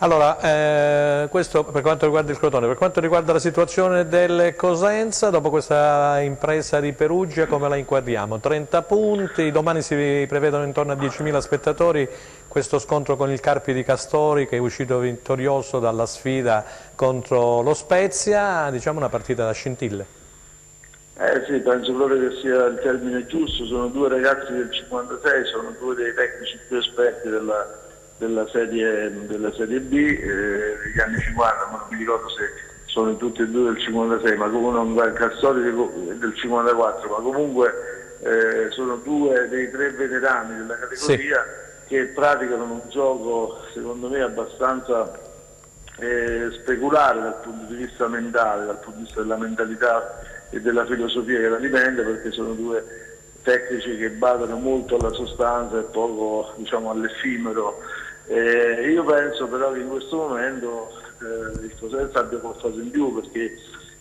Allora, questo per quanto riguarda il Crotone. Per quanto riguarda la situazione del Cosenza, dopo questa impresa di Perugia, come la inquadriamo? 30 punti, domani si prevedono intorno a 10.000 spettatori, questo scontro con il Carpi di Castori, che è uscito vittorioso dalla sfida contro lo Spezia, diciamo una partita da scintille. Sì, penso proprio che sia il termine giusto. Sono 2 ragazzi del 56, sono 2 dei tecnici più esperti della serie B degli anni 50, ma non mi ricordo se sono tutti e 2 del 56, ma comunque Castori del 54, ma comunque sono 2 dei 3 veterani della categoria, sì, che praticano un gioco secondo me abbastanza speculare dal punto di vista mentale, dal punto di vista della mentalità e della filosofia che la dipende, perché sono 2 tecnici che badano molto alla sostanza e poco, diciamo, all'effimero. Io penso però che in questo momento il Cosenza abbia qualcosa in più, perché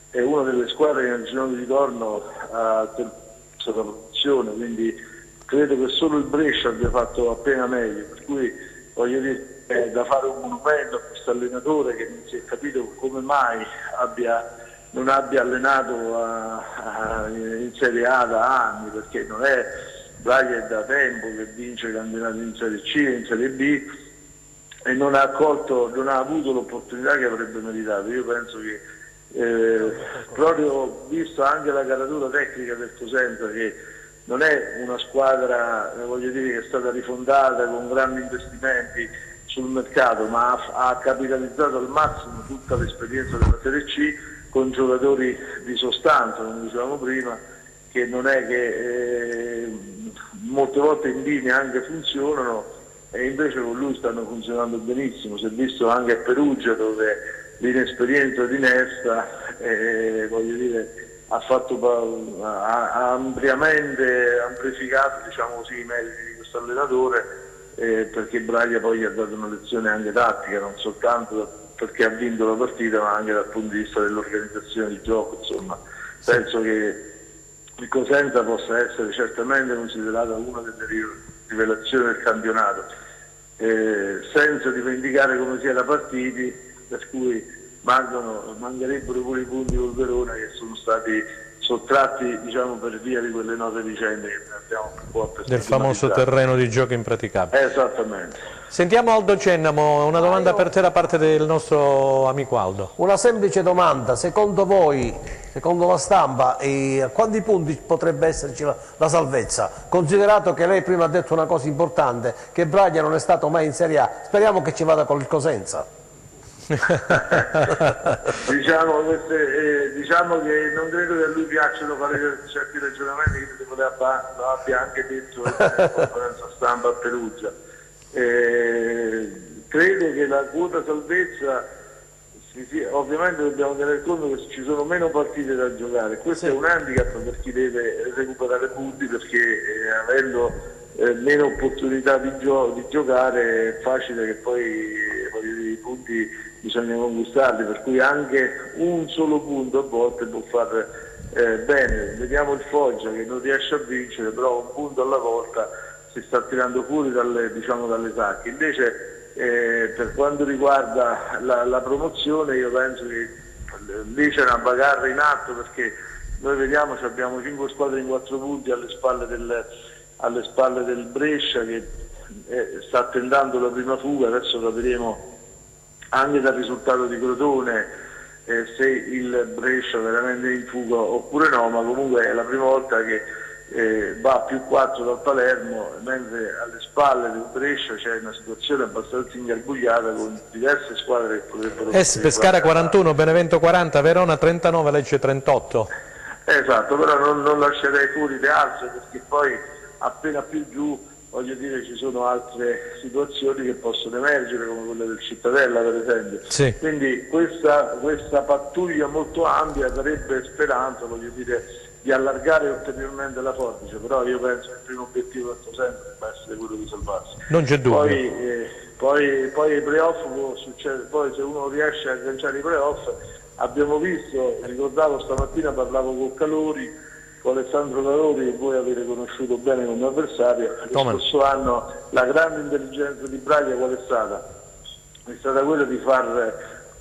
è una delle squadre che nel girone di ritorno ha terzo la posizione, quindi credo che solo il Brescia abbia fatto appena meglio, per cui voglio dire, è da fare un monumento a questo allenatore che non si è capito come mai non abbia allenato in Serie A da anni, perché non è Braga, è da tempo che vince campionati in Serie C e in Serie B, e non ha avuto l'opportunità che avrebbe meritato. Io penso che proprio visto anche la caratura tecnica del Cosenza, che non è una squadra, voglio dire, che è stata rifondata con grandi investimenti sul mercato, ma ha capitalizzato al massimo tutta l'esperienza della Serie C con giocatori di sostanza, come dicevamo prima, che non è che molte volte in linea anche funzionano, e invece con lui stanno funzionando benissimo. Si è visto anche a Perugia, dove l'inesperienza di Nesta voglio dire, ha ampliamente amplificato, diciamo così, i meriti di questo allenatore, perché Braga poi gli ha dato una lezione anche tattica, non soltanto perché ha vinto la partita, ma anche dal punto di vista dell'organizzazione di gioco. Insomma, penso che il Cosenza possa essere certamente considerata una delle rivelazioni del campionato, senza dimenticare come si era partiti, per cui mancherebbero pure i punti col Verona, che sono stati sottratti, diciamo, per via di quelle note vicende che abbiamo un po' del famoso terreno di gioco impraticabile. Esattamente. Sentiamo Aldo Cennamo, una domanda per te da parte del nostro amico Aldo. Una semplice domanda: secondo voi, secondo la stampa, a quanti punti potrebbe esserci la salvezza? Considerato che lei prima ha detto una cosa importante, che Braga non è stato mai in Serie A, speriamo che ci vada con il Cosenza. diciamo che non credo che a lui piacciono fare certi ragionamenti, che lo abbia anche detto in conferenza stampa a Perugia. Credo che la quota salvezza, ovviamente dobbiamo tener conto che ci sono meno partite da giocare, questo è un handicap per chi deve recuperare punti, perché avendo meno opportunità di giocare è facile che poi i punti bisogna conquistarli, per cui anche un solo punto a volte può fare bene. Vediamo il Foggia che non riesce a vincere, però un punto alla volta si sta tirando fuori dalle sacche. Invece per quanto riguarda la promozione, io penso che lì c'è una bagarre in atto, perché noi vediamo che abbiamo 5 squadre in 4 punti alle spalle del Brescia, che sta tentando la prima fuga. Adesso capiremo anche dal risultato di Crotone se il Brescia veramente è in fuga oppure no, ma comunque è la prima volta che va a +4 dal Palermo, mentre alle spalle del Brescia c'è una situazione abbastanza ingarbugliata con diverse squadre che potrebbero... Pescara 41, Benevento 40, Verona 39, Lecce 38. Esatto, però non lascerei fuori le altre, perché poi appena più giù, voglio dire, ci sono altre situazioni che possono emergere, come quella del Cittadella per esempio. Sì. Quindi questa pattuglia molto ampia darebbe speranza, voglio dire, di allargare ulteriormente la forbice, però io penso che il primo obiettivo del sempre debba essere quello di salvarsi. Non c'è dubbio. Poi i playoff può succedere, poi se uno riesce a agganciare i playoff, abbiamo visto, ricordavo stamattina, parlavo con Calori, con Alessandro Calori, che voi avete conosciuto bene come avversario. Lo scorso anno la grande intelligenza di Braga qual è stata? È stata quella di far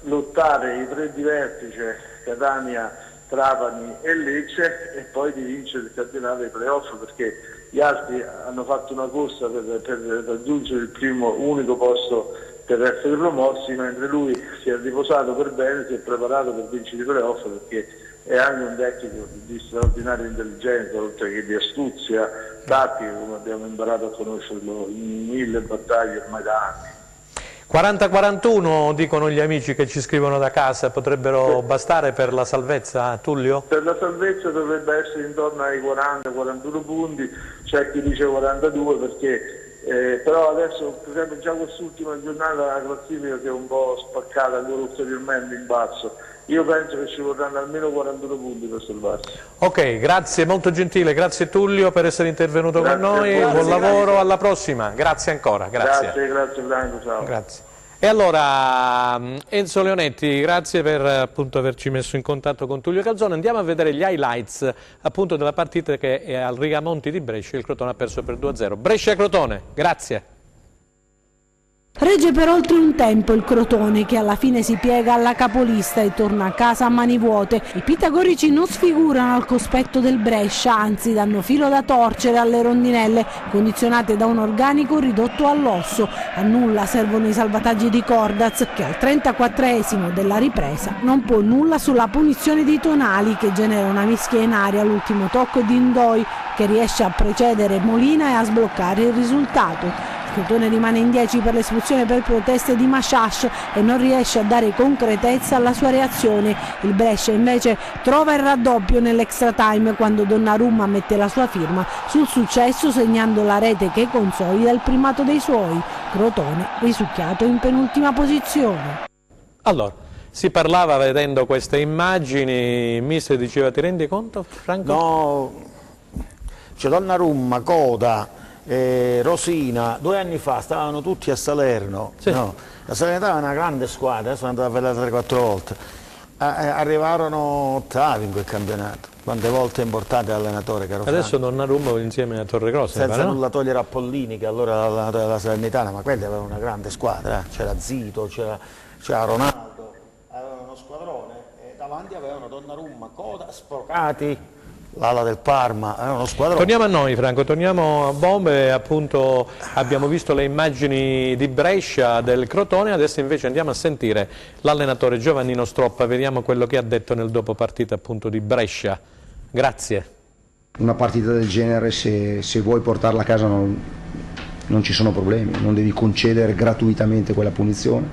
lottare i 3 di vertice, Catania, Trapani e Lecce, e poi di vincere il campionato dei playoff, perché gli altri hanno fatto una corsa per raggiungere il primo unico posto per essere promossi, mentre lui si è riposato per bene, si è preparato per vincere i playoff, perché è anche un tecnico di straordinaria intelligenza, oltre che di astuzia tattica, come abbiamo imparato a conoscerlo in 1000 battaglie ormai da anni. 40-41 dicono gli amici che ci scrivono da casa, potrebbero bastare per la salvezza, Tullio? Per la salvezza dovrebbe essere intorno ai 40-41 punti, c'è chi dice 42, perché però adesso per esempio già quest'ultima giornata la classifica si è un po' spaccata ancora ulteriormente in basso. Io penso che ci vorranno almeno 41 punti per salvarsi. Ok, grazie, molto gentile, grazie Tullio per essere intervenuto con noi, buon lavoro, alla prossima, grazie ancora. Grazie Franco, ciao. Grazie. E allora Enzo Leonetti, grazie per appunto averci messo in contatto con Tullio Calzone. Andiamo a vedere gli highlights appunto della partita che è al Rigamonti di Brescia. Il Crotone ha perso per 2-0. Brescia-Crotone, grazie. Regge per oltre un tempo il Crotone, che alla fine si piega alla capolista e torna a casa a mani vuote. I pitagorici non sfigurano al cospetto del Brescia, anzi danno filo da torcere alle rondinelle, condizionate da un organico ridotto all'osso. A nulla servono i salvataggi di Cordaz, che al 34esimo della ripresa non può nulla sulla punizione di Tonali, che genera una mischia in aria all'ultimo tocco di Indoi, che riesce a precedere Molina e a sbloccare il risultato. Il Crotone rimane in 10 per l'espulsione per proteste di Masciascio e non riesce a dare concretezza alla sua reazione. Il Brescia invece trova il raddoppio nell'extra time, quando Donnarumma mette la sua firma sul successo, segnando la rete che consolida il primato dei suoi. Crotone risucchiato in penultima posizione. Allora, si parlava vedendo queste immagini, il mister diceva: ti rendi conto, Franco? No, c'è Donnarumma, Coda, Rosina, 2 anni fa stavano tutti a Salerno. Sì. No, la Salernitana è una grande squadra, sono andato a vedere 3-4 volte, arrivarono ottavi in quel campionato. Quante volte importate l'allenatore, caro adesso Franco? Donnarumma insieme a Torregrossa, senza nulla togliere a Pollini, che allora era l'allenatore della Salernitana, ma quelli avevano una grande squadra, c'era Zito, c'era Ronaldo, avevano uno squadrone e davanti avevano Donnarumma, Coda, Sfocati, l'ala del Parma, è uno squadrone. Torniamo a noi, Franco, torniamo a Bombe. Appunto abbiamo visto le immagini di Brescia, del Crotone, adesso invece andiamo a sentire l'allenatore Giovannino Stroppa, vediamo quello che ha detto nel dopo partita appunto di Brescia. Grazie. Una partita del genere, se vuoi portarla a casa non ci sono problemi, non devi concedere gratuitamente quella punizione.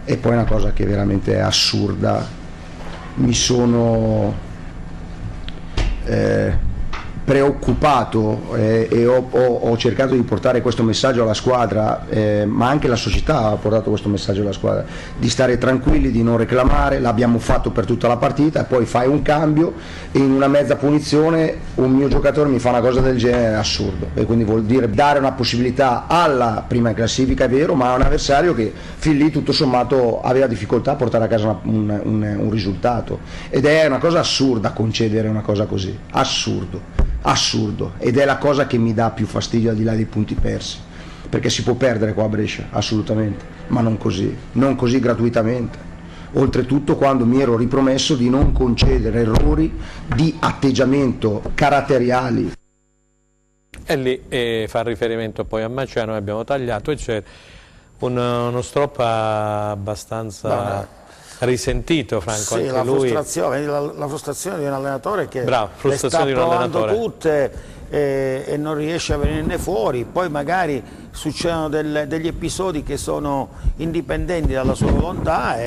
E poi una cosa che è veramente assurda, mi sono preoccupato e ho cercato di portare questo messaggio alla squadra, ma anche la società ha portato questo messaggio alla squadra, di stare tranquilli, di non reclamare. L'abbiamo fatto per tutta la partita e poi fai un cambio e in una mezza punizione un mio giocatore mi fa una cosa del genere, è assurdo, e quindi vuol dire dare una possibilità alla prima in classifica, è vero, ma a un avversario che fin lì tutto sommato aveva difficoltà a portare a casa un risultato, ed è una cosa assurda concedere una cosa così, assurdo, ed è la cosa che mi dà più fastidio al di là dei punti persi, perché si può perdere qua a Brescia, assolutamente, ma non così gratuitamente. Oltretutto quando mi ero ripromesso di non concedere errori di atteggiamento caratteriali. E lì fa riferimento poi a Maciano, abbiamo tagliato, e c'è uno Stroppa abbastanza risentito, Franco. Sì, anche la lui. la frustrazione di un allenatore che le sta di un provando allenatore. tutte e non riesce a venirne fuori, poi magari succedono degli episodi che sono indipendenti dalla sua volontà,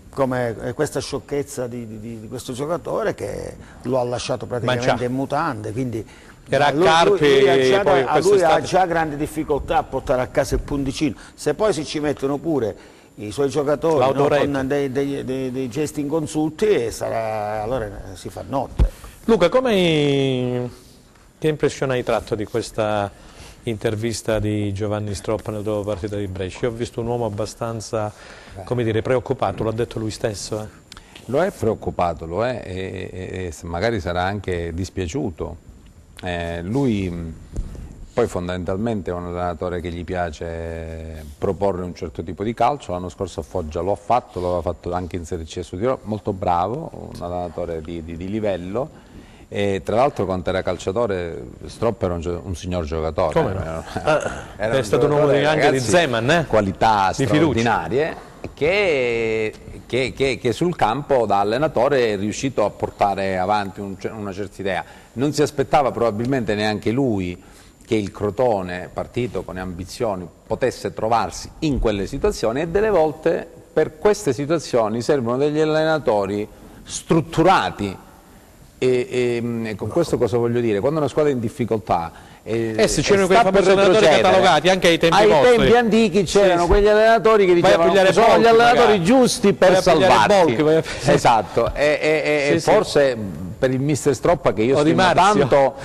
come questa sciocchezza di questo giocatore che lo ha lasciato praticamente in mutande, quindi era a Carpi, lui ha già grandi difficoltà a portare a casa il punticino. Se poi si ci mettono pure i suoi giocatori con dei gesti inconsulti, allora si fa notte. Luca, che impressione hai tratto di questa intervista di Giovanni Stroppa nella dopo partita di Brescia? Io ho visto un uomo abbastanza, come dire, preoccupato, l'ha detto lui stesso. Lo è preoccupato, lo è, e magari sarà anche dispiaciuto. Lui poi fondamentalmente è un allenatore che gli piace proporre un certo tipo di calcio. L'anno scorso a Foggia lo ha fatto, lo aveva fatto anche in Serie C a Studio, molto bravo, un allenatore di livello. E tra l'altro quando era calciatore Stroppa era un signor giocatore. Come no? È stato un uomo anche di Zeman, qualità straordinarie che sul campo da allenatore è riuscito a portare avanti una certa idea. Non si aspettava probabilmente neanche lui che il Crotone, partito con ambizioni, potesse trovarsi in quelle situazioni, e delle volte per queste situazioni servono degli allenatori strutturati. E con questo cosa voglio dire? Quando una squadra è in difficoltà se c'erano quei famosi allenatori catalogati anche ai tempi antichi, c'erano quegli allenatori che dicevano sono gli allenatori giusti per salvarti. Esatto, forse per il mister Stroppa, che io stimo tanto,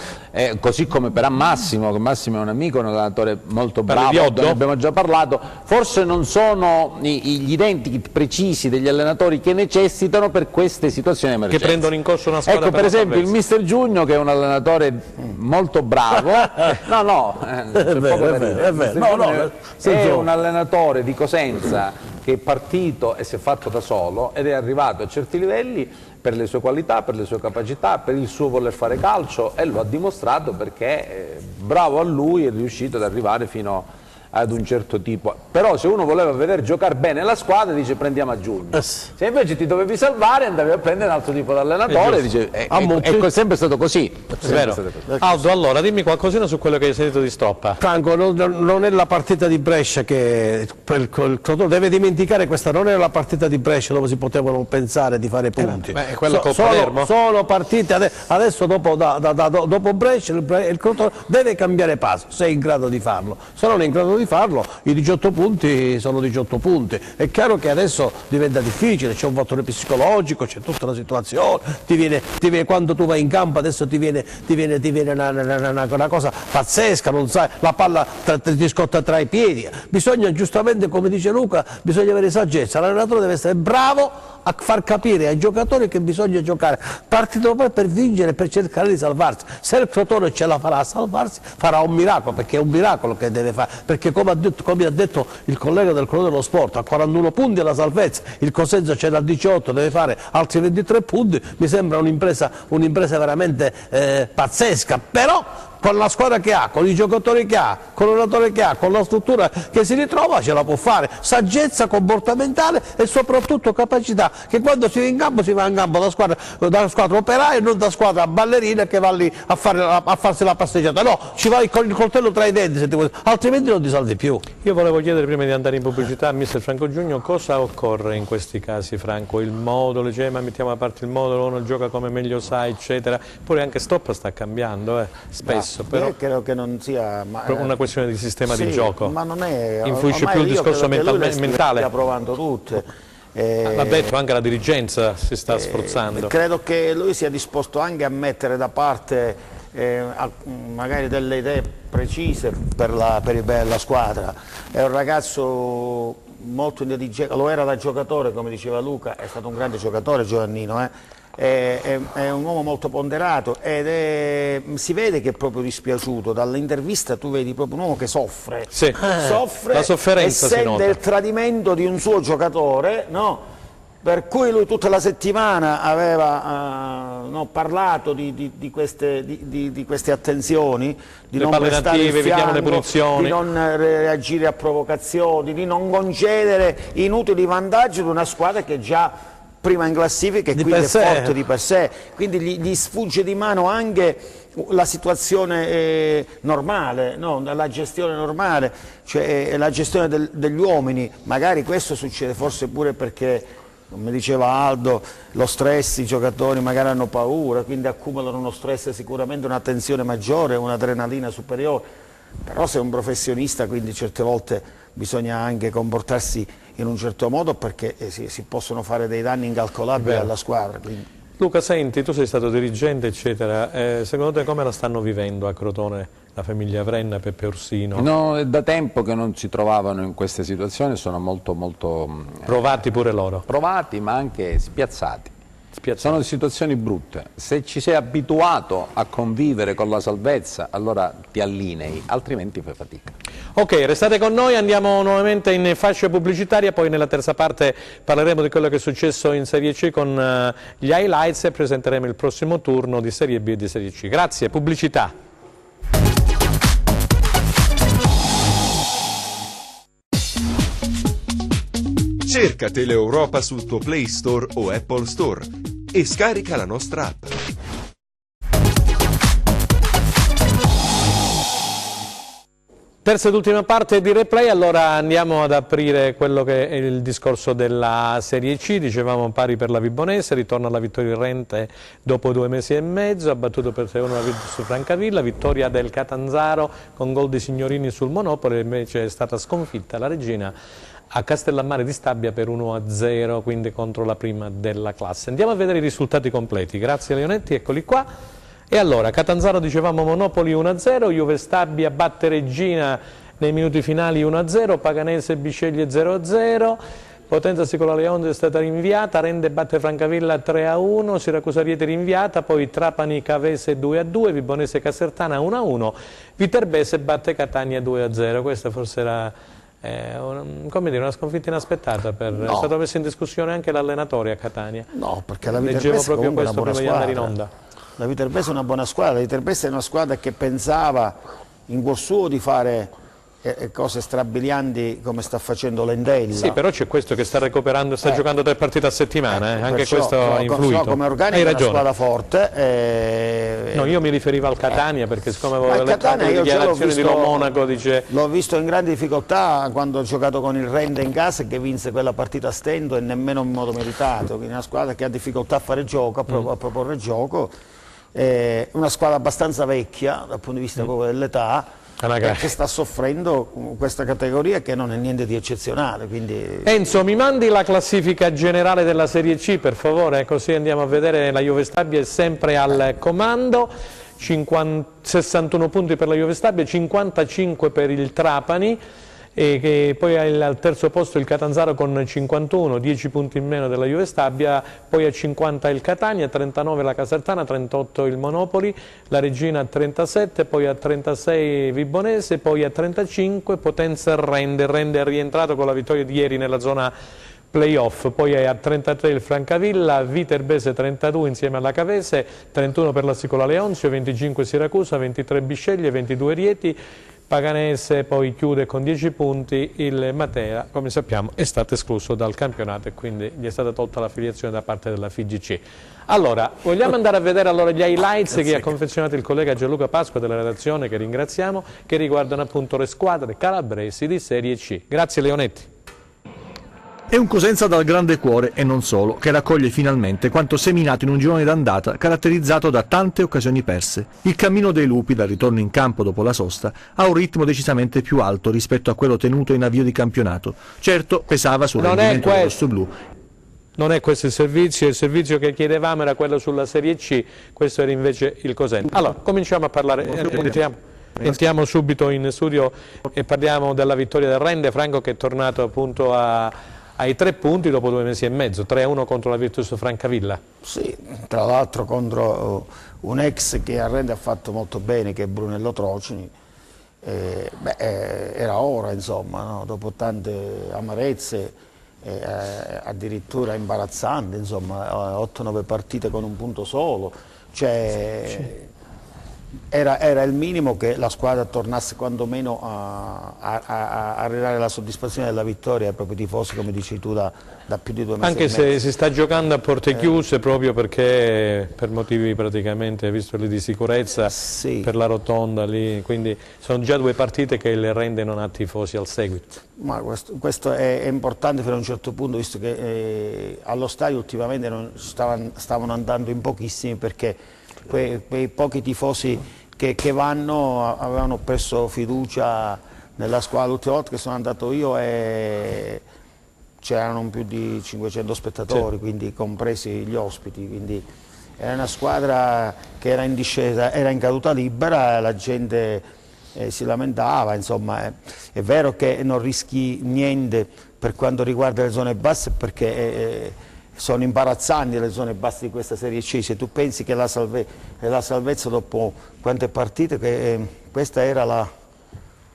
così come per Massimo, che Massimo è un amico, un allenatore molto bravo, ne abbiamo già parlato, forse non sono gli identici precisi degli allenatori che necessitano per queste situazioni emergenze. Che prendono in corso una squadra. Ecco, per esempio il mister Giugno, che è un allenatore molto bravo, è un allenatore di Cosenza che è partito e si è fatto da solo ed è arrivato a certi livelli per le sue qualità, per le sue capacità, per il suo voler fare calcio, e lo ha dimostrato perché bravo a lui, è riuscito ad arrivare fino ad un certo tipo. Però se uno voleva vedere giocare bene la squadra, dice prendiamo a Giugno. Se invece ti dovevi salvare, andavi a prendere un altro tipo di allenatore, dice, è sempre stato così. Aldo, allora dimmi qualcosina su quello che hai sentito di Stroppa. Franco, non è la partita di Brescia che il Crotone deve dimenticare, questa non è la partita di Brescia dove si potevano pensare di fare punti. Sono partite adesso dopo Brescia il Crotone deve cambiare passo, se è in grado di farlo. Se non è in grado di farlo, i 18 punti sono 18 punti. È chiaro che adesso diventa difficile, c'è un fattore psicologico, c'è tutta una situazione, ti viene, quando tu vai in campo adesso ti viene una cosa pazzesca, non sai, la palla ti scotta tra i piedi. Bisogna, giustamente come dice Luca, bisogna avere saggezza, l'allenatore deve essere bravo a far capire ai giocatori che bisogna giocare partita dopo per vincere, per cercare di salvarsi. Se il Crotone ce la farà a salvarsi, farà un miracolo, perché è un miracolo che deve fare, perché come ha detto il collega del Crotone dello Sport, a 41 punti è la salvezza, il Cosenza c'è da 18, deve fare altri 23 punti, mi sembra un'impresa veramente pazzesca, però con la squadra che ha, con i giocatori che ha, con l'allenatore che ha, con la struttura che si ritrova, ce la può fare. Saggezza comportamentale e soprattutto capacità che quando si va in campo da squadra operaia e non da squadra ballerina che va lì a farsi la passeggiata. No, ci vai con il coltello tra i denti, altrimenti non ti salvi più. Io volevo chiedere prima di andare in pubblicità a mister Franco Giugno cosa occorre in questi casi, Franco, il modulo, ma mettiamo a parte il modulo, uno gioca come meglio sa, eccetera, pure anche Stop sta cambiando spesso, però credo che non sia una questione di sistema di gioco, ma non è, influisce più il discorso mentale. Sta provando tutte. L'ha detto, anche la dirigenza si sta sforzando. Credo che lui sia disposto anche a mettere da parte magari delle idee precise per la squadra. È un ragazzo molto intelligente, lo era da giocatore, come diceva Luca, è stato un grande giocatore Giovannino, è un uomo molto ponderato ed si vede che è proprio dispiaciuto. Dall'intervista tu vedi proprio un uomo che soffre, soffre, la sofferenza e sente il tradimento di un suo giocatore, no? Per cui lui tutta la settimana aveva parlato di queste attenzioni, di non prestare il fianco, di non reagire a provocazioni, di non concedere inutili vantaggi ad una squadra che già prima in classifica e quindi è forte di per sé, quindi gli sfugge di mano anche la situazione normale, no? La gestione normale, cioè la gestione degli uomini. Magari questo succede forse pure perché, come diceva Aldo, lo stress, i giocatori magari hanno paura, quindi accumulano uno stress, sicuramente una tensione maggiore, un'adrenalina superiore, però sei un professionista, quindi certe volte bisogna anche comportarsi in un certo modo perché si possono fare dei danni incalcolabili alla squadra. Quindi. Luca, senti, tu sei stato dirigente, eccetera, secondo te come la stanno vivendo a Crotone la famiglia Vrenna, Peppe Orsino? No, è da tempo che non si trovavano in queste situazioni, sono molto provati pure loro? Provati, ma anche spiazzati. Sono situazioni brutte. Se ci sei abituato a convivere con la salvezza, allora ti allinei, altrimenti fai fatica. Ok, restate con noi, andiamo nuovamente in fascia pubblicitaria, poi nella terza parte parleremo di quello che è successo in Serie C con gli highlights e presenteremo il prossimo turno di Serie B e di Serie C. Grazie, pubblicità. Cerca Teleeuropa sul tuo Play Store o Apple Store e scarica la nostra app. Terza ed ultima parte di replay, allora andiamo ad aprire quello che è il discorso della Serie C. Dicevamo pari per la Vibonese, ritorna alla vittoria il Rente dopo 2 mesi e mezzo, ha battuto per 3-1 la su Francavilla, vittoria del Catanzaro con gol di Signorini sul Monopoli, invece è stata sconfitta la Regina a Castellammare di Stabia per 1-0, quindi contro la prima della classe. Andiamo a vedere i risultati completi, grazie Leonetti, eccoli qua. E allora, Catanzaro dicevamo Monopoli 1-0, Juve Stabia batte Regina nei minuti finali 1-0, Paganese Bisceglie 0-0, Potenza Sicola Leonte è stata rinviata, Rende batte Francavilla 3-1, Siracusa Rieti rinviata, poi Trapani Cavese 2-2, Vibonese Casertana 1-1, Viterbese batte Catania 2-0, questa forse era una sconfitta inaspettata, è stato messo in discussione anche l'allenatore a Catania. No, perché la Viterbese è una buona squadra. La Viterbese è una buona squadra, la Viterbese è una squadra che pensava in cuor suo di fare cose strabilianti come sta facendo l'Endella. Sì, però c'è questo che sta recuperando, sta giocando 3 partite a settimana, anche perciò, questo ha influito. Come organico è una squadra forte. No, io mi riferivo al Catania, perché siccome avevo letto le dichiarazioni di Monaco, dice... L'ho visto in grande difficoltà quando ho giocato con il Rende in casa, che vinse quella partita a stento e nemmeno in modo meritato, quindi una squadra che ha difficoltà a fare gioco, a proporre gioco. Una squadra abbastanza vecchia dal punto di vista proprio dell'età, che sta soffrendo questa categoria che non è niente di eccezionale. Quindi... Enzo, mi mandi la classifica generale della Serie C per favore, così andiamo a vedere. La Juve Stabia è sempre al comando, 61 punti per la Juve Stabia, 55 per il Trapani, e poi al terzo posto il Catanzaro con 51, 10 punti in meno della Juve Stabia, poi a 50 il Catania, 39 la Casertana, 38 il Monopoli, la Regina a 37, poi a 36 Vibonese, poi a 35 Potenza Rende è rientrato con la vittoria di ieri nella zona playoff, poi è a 33 il Francavilla, Viterbese 32 insieme alla Cavese, 31 per la Sicola Leonzio, 25 Siracusa, 23 Bisceglie, 22 Rieti, Paganese poi chiude con 10 punti, il Matera come sappiamo è stato escluso dal campionato e quindi gli è stata tolta l'affiliazione da parte della FIGC. Allora, vogliamo andare a vedere allora gli highlights che ha confezionato il collega Gianluca Pasqua della redazione, che ringraziamo, che riguardano appunto le squadre calabresi di Serie C. Grazie Leonetti. È un Cosenza dal grande cuore, e non solo, che raccoglie finalmente quanto seminato in un girone d'andata caratterizzato da tante occasioni perse. Il cammino dei lupi, dal ritorno in campo dopo la sosta, ha un ritmo decisamente più alto rispetto a quello tenuto in avvio di campionato. Certo, pesava sul rendimento del rossoblu. Non è questo il servizio che chiedevamo era quello sulla Serie C, questo era invece il Cosenza. Allora, cominciamo a parlare, entriamo subito in studio e parliamo della vittoria del Rende, Franco, che è tornato appunto ai 3 punti dopo 2 mesi e mezzo, 3-1 contro la Virtus Francavilla. Sì, tra l'altro contro un ex che a Rende ha fatto molto bene, che è Brunello Trocini. Era ora, insomma, no? Dopo tante amarezze, addirittura imbarazzanti, insomma, 8-9 partite con un punto solo. Cioè, era il minimo che la squadra tornasse quantomeno a ridare la soddisfazione della vittoria ai propri tifosi, come dici tu, da più di 2 mesi. Anche se si sta giocando a porte chiuse proprio perché per motivi praticamente, visto lì di sicurezza, sì, per la rotonda lì, quindi sono già 2 partite che il Rende non ha tifosi al seguito. Ma questo è importante fino a un certo punto, visto che allo stadio ultimamente stavano andando in pochissimi, perché quei pochi tifosi che vanno avevano perso fiducia nella squadra. L'ultima volta che sono andato io c'erano più di 500 spettatori, sì, quindi compresi gli ospiti, quindi era una squadra che era in discesa, era in caduta libera, la gente si lamentava, insomma. È vero che non rischi niente per quanto riguarda le zone basse, perché sono imbarazzanti le zone basse di questa Serie C. Se tu pensi che la salvezza dopo quante partite, che questa era la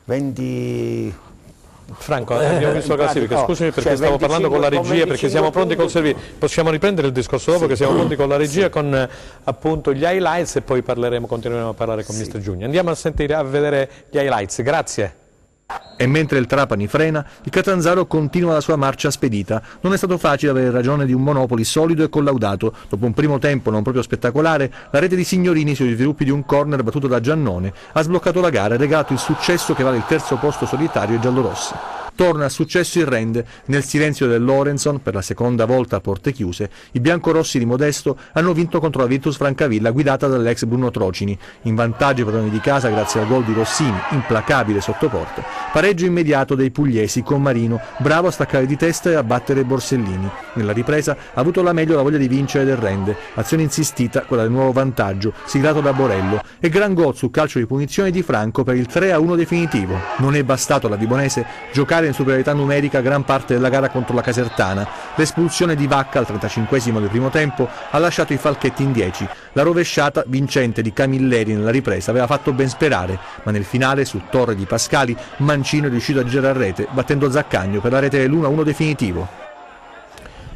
20... Franco, abbiamo visto la classifica, scusami perché stavo parlando con la regia, perché siamo pronti col servizio. Possiamo riprendere il discorso dopo, che siamo pronti con la regia, con appunto gli highlights, e poi continueremo a parlare con Mr. Giugni. Andiamo a vedere gli highlights, grazie. E mentre il Trapani frena, il Catanzaro continua la sua marcia spedita. Non è stato facile avere ragione di un Monopoli solido e collaudato. Dopo un primo tempo non proprio spettacolare, la rete di Signorini sugli sviluppi di un corner battuto da Giannone ha sbloccato la gara e regalato il successo che vale il 3° posto solitario ai giallorossi. Torna a successo il Rende. Nel silenzio del Lorenzon, per la seconda volta a porte chiuse, i biancorossi di Modesto hanno vinto contro la Virtus Francavilla guidata dall'ex Bruno Trocini. In vantaggio i padroni di casa grazie al gol di Rossini, implacabile sotto porta. Pareggio immediato dei pugliesi con Marino, bravo a staccare di testa e a battere Borsellini. Nella ripresa ha avuto la meglio la voglia di vincere del Rende. Azione insistita, quella del nuovo vantaggio, siglato da Borello, e gran gol sul calcio di punizione di Franco per il 3-1 definitivo. Non è bastato alla Vibonese giocare in superiorità numerica gran parte della gara contro la Casertana. L'espulsione di Vacca al 35esimo del primo tempo ha lasciato i falchetti in 10. La rovesciata vincente di Camilleri nella ripresa aveva fatto ben sperare, ma nel finale, su torre di Pascali, Mancino è riuscito a girare a rete, battendo Zaccagno per la rete dell'1-1 definitivo.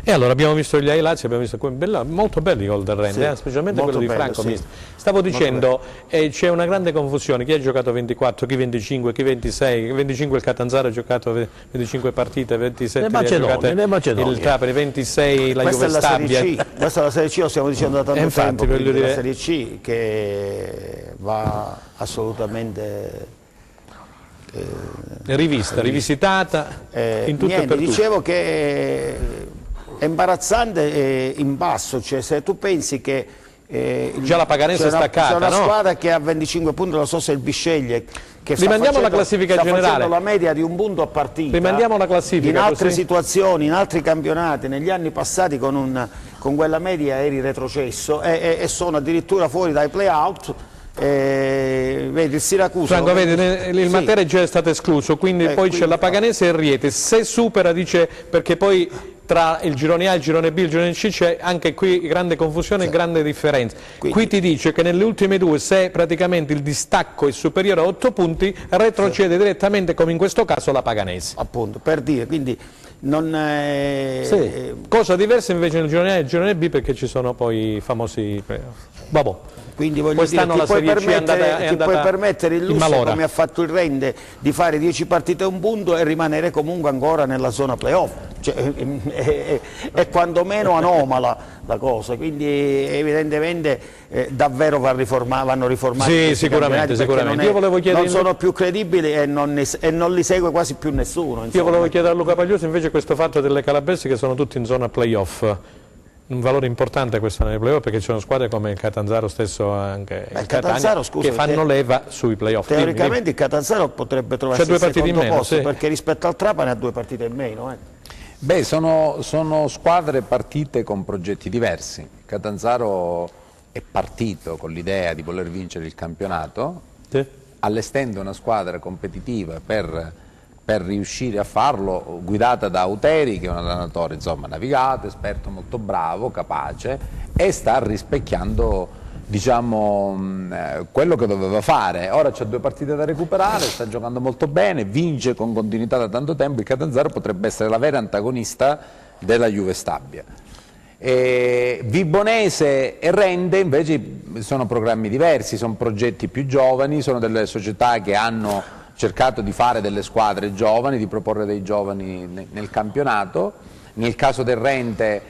E allora abbiamo visto gli highlights, abbiamo visto molto belli i gol del Rende, sì, specialmente quello di Franco. Sì. Stavo dicendo, c'è una grande confusione, chi ha giocato 24, chi 25, chi 26, 25 il Catanzaro ha giocato 25 partite, 27 ha giocato il Trapani, 26 la Juve Stabia. Questa è la Serie C, lo stiamo dicendo da tanto tempo, la Serie C che va assolutamente... rivista, rivisitata in tutto e per tutto. Dicevo che è imbarazzante in basso, cioè se tu pensi che già la Paganese è staccata, c'è una squadra che ha 25 punti, non so se il Bisceglie, che rimandiamo la classifica generale, facendo la media di un punto a partita. Rimandiamo la classifica. In altre situazioni, in altri campionati, negli anni passati con quella media eri retrocesso e sono addirittura fuori dai play-out. Vedi il Siracusa, Franco, vedi, il Matera già è stato escluso, quindi poi c'è la Paganese e il Riete. Se supera, dice, perché poi tra il girone A, il girone B e il girone C c'è anche qui grande confusione e grande differenza. Qui ti dice che nelle ultime due, se praticamente il distacco è superiore a 8 punti, retrocede direttamente, come in questo caso la Paganese. Appunto, per dire, quindi non è... Cosa diversa invece nel girone A e il girone B, perché ci sono poi i famosi... Vabbè. Quindi voglio dire, ti puoi permettere il lusso, come ha fatto il Rende, di fare 10 partite a un punto e rimanere comunque ancora nella zona playoff. Cioè, è quantomeno anomala la cosa, quindi evidentemente davvero vanno riformati. Sì, sicuramente. Io volevo chiedere... non sono più credibili e non li segue quasi più nessuno. Insomma. Io volevo chiedere a Luca Pagliuso invece questo fatto delle calabresi che sono tutti in zona playoff. Un valore importante questo nei playoff, perché ci sono squadre come il Catanzaro stesso, anche il Catania, che fanno leva sui playoff. Teoricamente il Catanzaro potrebbe trovarsi al secondo posto, perché rispetto al Trapani ha 2 partite in meno. Beh, sono squadre partite con progetti diversi. Il Catanzaro è partito con l'idea di voler vincere il campionato, allestendo una squadra competitiva per riuscire a farlo, guidata da Auteri, che è un allenatore insomma navigato, esperto, molto bravo, capace, e sta rispecchiando, diciamo, quello che doveva fare. Ora c'ha 2 partite da recuperare, sta giocando molto bene, vince con continuità da tanto tempo. Il Catanzaro potrebbe essere la vera antagonista della Juve Stabia. Vibonese e Rende invece sono programmi diversi, sono progetti più giovani, sono delle società che hanno cercato di fare delle squadre giovani, di proporre dei giovani nel campionato. Nel caso del Rende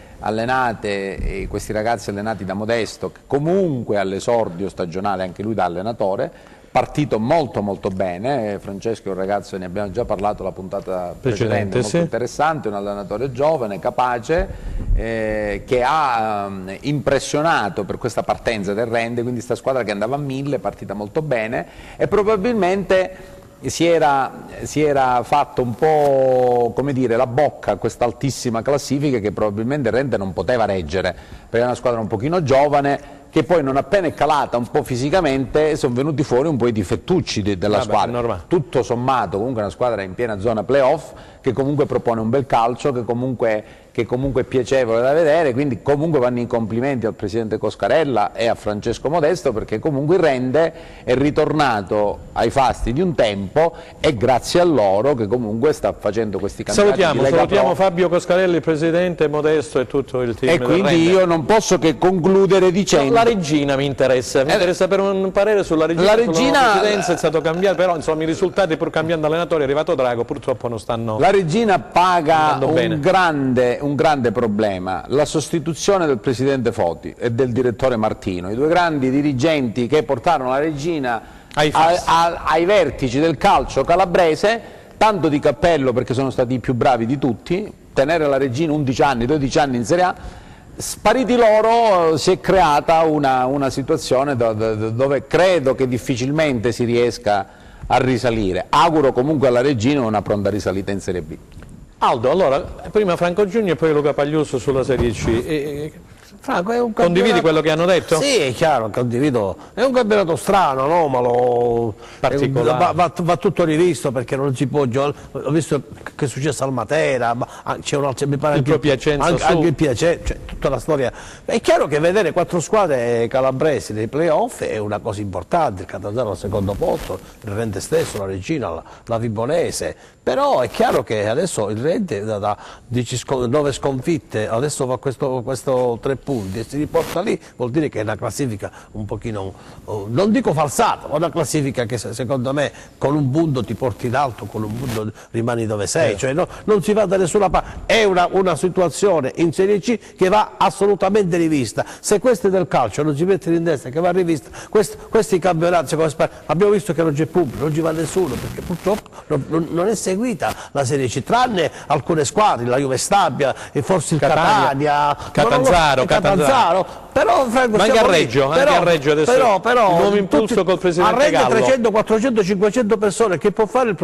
questi ragazzi allenati da Modesto, che comunque all'esordio stagionale anche lui da allenatore, partito molto molto bene. Francesco è un ragazzo, ne abbiamo già parlato la puntata precedente, molto interessante, un allenatore giovane, capace, che ha impressionato per questa partenza del Rende, quindi sta squadra che andava a 1000, partita molto bene, e probabilmente si era fatto un po', come dire, la bocca a questa altissima classifica che probabilmente Rende non poteva reggere, perché è una squadra un pochino giovane, che poi non appena è calata un po' fisicamente sono venuti fuori un po' i difettucci della squadra. Tutto sommato comunque è una squadra in piena zona playoff, che comunque propone un bel calcio, che comunque è piacevole da vedere, quindi comunque vanno i complimenti al presidente Coscarella e a Francesco Modesto, perché comunque il Rende è ritornato ai fasti di un tempo, e grazie a loro che comunque sta facendo questi campionati di Lega salutiamo Pro. Fabio Coscarelli, il presidente, Modesto e tutto il team. E quindi io non posso che concludere dicendo... La regina mi interessa per un parere sulla regina. La presidenza è stato cambiato, però insomma i risultati, pur cambiando allenatore, è arrivato Drago, purtroppo non stanno... La regina paga un grande problema, la sostituzione del presidente Foti e del direttore Martino, i 2 grandi dirigenti che portarono la regina ai vertici del calcio calabrese, tanto di cappello perché sono stati i più bravi di tutti. Tenere la regina 11 anni, 12 anni in Serie A, spariti loro si è creata una situazione dove credo che difficilmente si riesca a risalire. Auguro comunque alla regina una pronta risalita in Serie B. Aldo, allora, prima Franco Giugni e poi Luca Pagliuso sulla Serie C. Franco, è un condividi quello che hanno detto? Sì, è chiaro, condivido. È un campionato strano, anomalo, particolare. Va tutto rivisto, perché non si può giocare. Ho visto che è successo al Matera, c'è un altro, mi pare anche il Piacenza, cioè tutta la storia. È chiaro che vedere 4 squadre calabresi nei playoff è una cosa importante. Il Catanzaro al secondo posto, il Rende stesso, la Regina, la Vibonese. Però è chiaro che adesso il Rende da 9 sconfitte, adesso fa questo 3 punti e si riporta lì, vuol dire che è una classifica un pochino, non dico falsata, ma una classifica che secondo me con un punto ti porti in alto, con un punto rimani dove sei, cioè non si va da nessuna parte. È una situazione in Serie C che va assolutamente rivista. Se queste del calcio non si mettono in testa che va rivista, questi campionati, abbiamo visto che non c'è pubblico, non ci va nessuno, perché purtroppo non è seguita la Serie C, tranne alcune squadre, la Juve Stabia e forse il Catania, Catanzaro Catanzaro, però Franco, ma anche a Reggio, adesso il nuovo impulso col presidente Gallo. A Reggio 300, 400, 500 persone, che può fare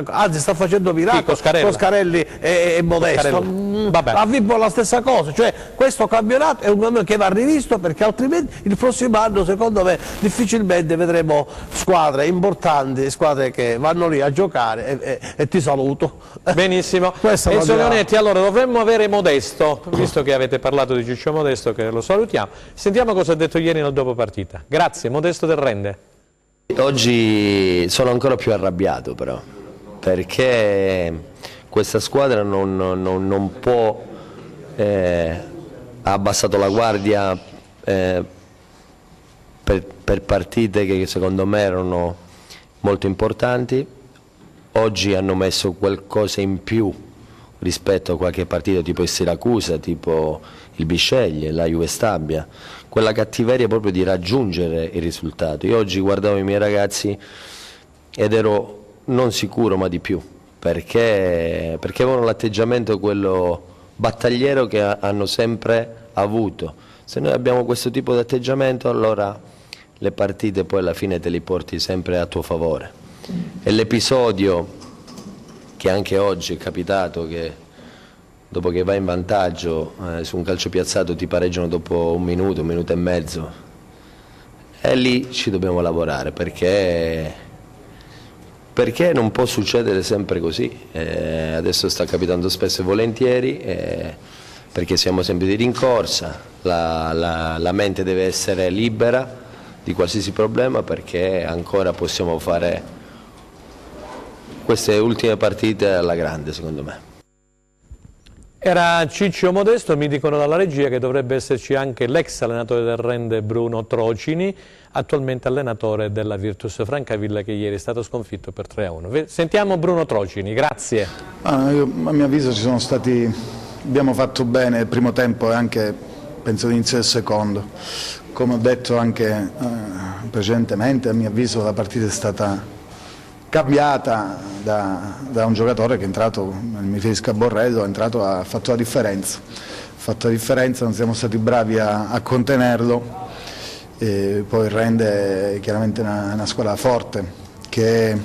anzi sta facendo miracoli, Coscarelli e Modesto, a Vibo la stessa cosa, cioè questo campionato è un campionato che va rivisto, perché altrimenti il prossimo anno secondo me difficilmente vedremo squadre importanti, squadre che vanno lì a giocare e ti saluto. Benissimo. Enzo Leonetti, allora dovremmo avere Modesto, visto che avete parlato di Ciccio Modesto, che lo salutiamo, sentiamo cosa ha detto ieri nel dopo partita. Grazie, Modesto del Rende. Oggi sono ancora più arrabbiato però, perché questa squadra non può, ha abbassato la guardia per partite che secondo me erano molto importanti. Oggi hanno messo qualcosa in più rispetto a qualche partita tipo il Siracusa, tipo il Bisceglie, la Juve Stabia, quella cattiveria proprio di raggiungere il risultato. Io oggi guardavo i miei ragazzi ed ero non sicuro ma di più, perché avevano l'atteggiamento quello battagliero che hanno sempre avuto. Se noi abbiamo questo tipo di atteggiamento, allora le partite poi alla fine te li porti sempre a tuo favore. E l'episodio che anche oggi è capitato, che dopo che vai in vantaggio su un calcio piazzato ti pareggiano dopo un minuto e mezzo, e lì ci dobbiamo lavorare, perché non può succedere sempre così. Adesso sta capitando spesso e volentieri, perché siamo sempre di rincorsa, la mente deve essere libera di qualsiasi problema, perché ancora possiamo fare queste ultime partite alla grande, secondo me. Era Ciccio Modesto, mi dicono dalla regia che dovrebbe esserci anche l'ex allenatore del Rende Bruno Trocini, attualmente allenatore della Virtus Francavilla, che ieri è stato sconfitto per 3-1. Sentiamo Bruno Trocini, grazie. Io, a mio avviso abbiamo fatto bene il primo tempo e anche penso l'inizio del secondo. Come ho detto anche precedentemente, a mio avviso la partita è stata cambiata da un giocatore che è entrato, mi riferisco a Borrello, ha fatto la differenza, non siamo stati bravi a contenerlo, e poi il Rende è chiaramente una squadra forte che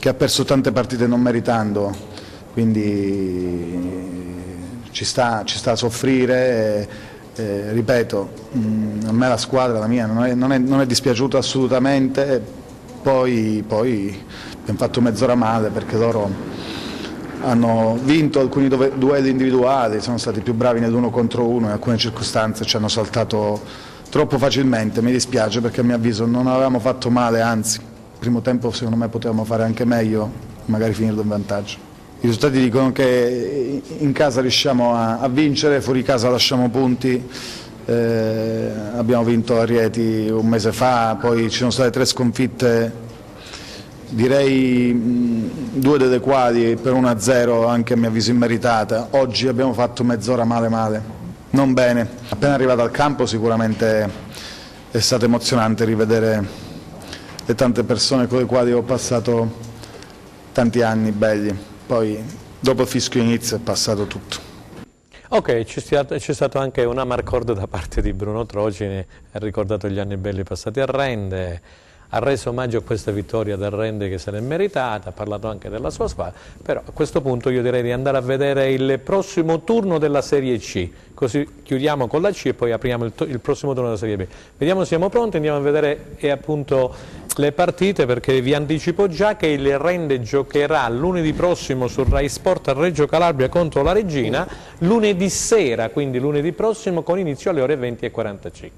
ha perso tante partite non meritando, quindi ci sta a soffrire. Ripeto, a me la squadra, la mia, non è dispiaciuta assolutamente. Poi abbiamo fatto mezz'ora male, perché loro hanno vinto alcuni duelli individuali, sono stati più bravi nell'uno contro uno, in alcune circostanze ci hanno saltato troppo facilmente. Mi dispiace, perché a mio avviso non avevamo fatto male, anzi il primo tempo secondo me potevamo fare anche meglio, magari finirlo in vantaggio. I risultati dicono che in casa riusciamo a vincere, fuori casa lasciamo punti. Abbiamo vinto a Rieti un mese fa, poi ci sono state 3 sconfitte, direi 2 delle quali per 1-0 anche a mio avviso immeritata. Oggi abbiamo fatto mezz'ora male, non bene. Appena arrivato al campo sicuramente è stato emozionante rivedere le tante persone con le quali ho passato tanti anni belli, poi dopo il fischio inizio è passato tutto. Ok, c'è stato anche un amarcord da parte di Bruno Trocini, ha ricordato gli anni belli passati a Rende, ha reso omaggio a questa vittoria del Rende che se l'è meritata, ha parlato anche della sua squadra, però a questo punto io direi di andare a vedere il prossimo turno della Serie C, così chiudiamo con la C e poi apriamo il prossimo turno della Serie B. Vediamo se siamo pronti, andiamo a vedere appunto le partite, perché vi anticipo già che il Rende giocherà lunedì prossimo sul Rai Sport a Reggio Calabria contro la Regina, lunedì sera, quindi lunedì prossimo, con inizio alle ore 20:45.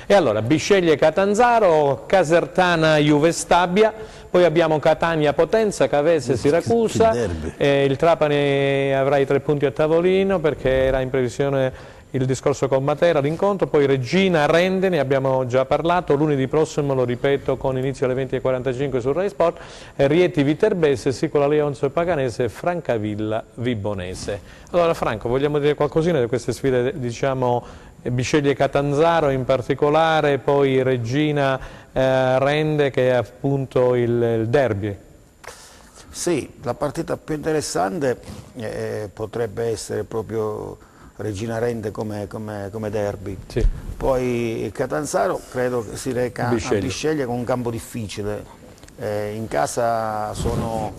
E allora Bisceglie Catanzaro, Casertana Juve Stabia, poi abbiamo Catania Potenza, Cavese Siracusa, il Trapani avrà i 3 punti a tavolino perché era in previsione il discorso con Matera, l'incontro, poi Regina Rende, ne abbiamo già parlato, lunedì prossimo, lo ripeto, con inizio alle 20:45 sul Rai Sport, Rieti Viterbese, Sicola Leonzo e Paganese, Francavilla Vibonese. Allora Franco, vogliamo dire qualcosina di queste sfide, diciamo, Bisceglie Catanzaro in particolare, poi Regina Rende, che è appunto il derby? Sì, la partita più interessante potrebbe essere proprio Regina Rente come derby. Sì. Poi Catanzaro credo che si reca a Bisceglie con un campo difficile, in casa sono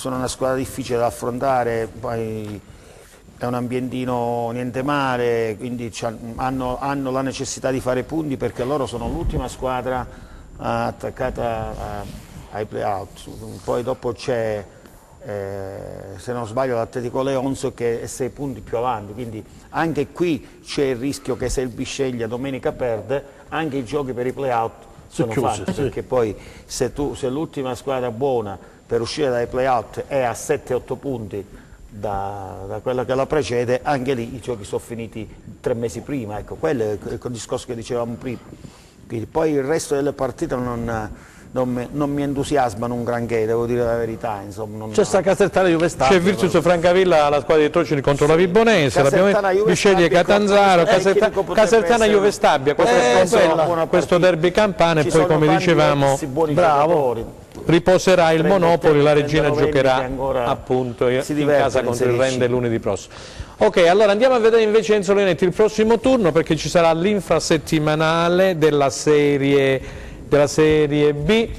una squadra difficile da affrontare, poi è un ambientino niente male, quindi hanno la necessità di fare punti perché loro sono l'ultima squadra attaccata ai play-out. Poi dopo c'è, se non sbaglio, l'Atletico Leonzo che è 6 punti più avanti, quindi anche qui c'è il rischio che se il Bisceglie domenica perde, anche i giochi per i play-out sono fatti, perché poi se l'ultima squadra buona per uscire dai play-out è a 7-8 punti da quella che la precede, anche lì i giochi sono finiti 3 mesi prima, ecco, quello è il discorso che dicevamo prima. Quindi, poi il resto delle partite non mi entusiasmano un granché, devo dire la verità. C'è sta Casertana Juve Stabia. C'è Virtus Francavilla, la squadra di Trocini contro la Vibonese, Bisceglie Catanzaro, Casertana Juve Stabia, questo derby campano, e poi come dicevamo riposerà il Monopoli, la Regina giocherà appunto in casa contro il Rende lunedì prossimo. Ok, allora andiamo a vedere invece, Enzo Leonetti, il prossimo turno, perché ci sarà l'infrasettimanale della Serie B.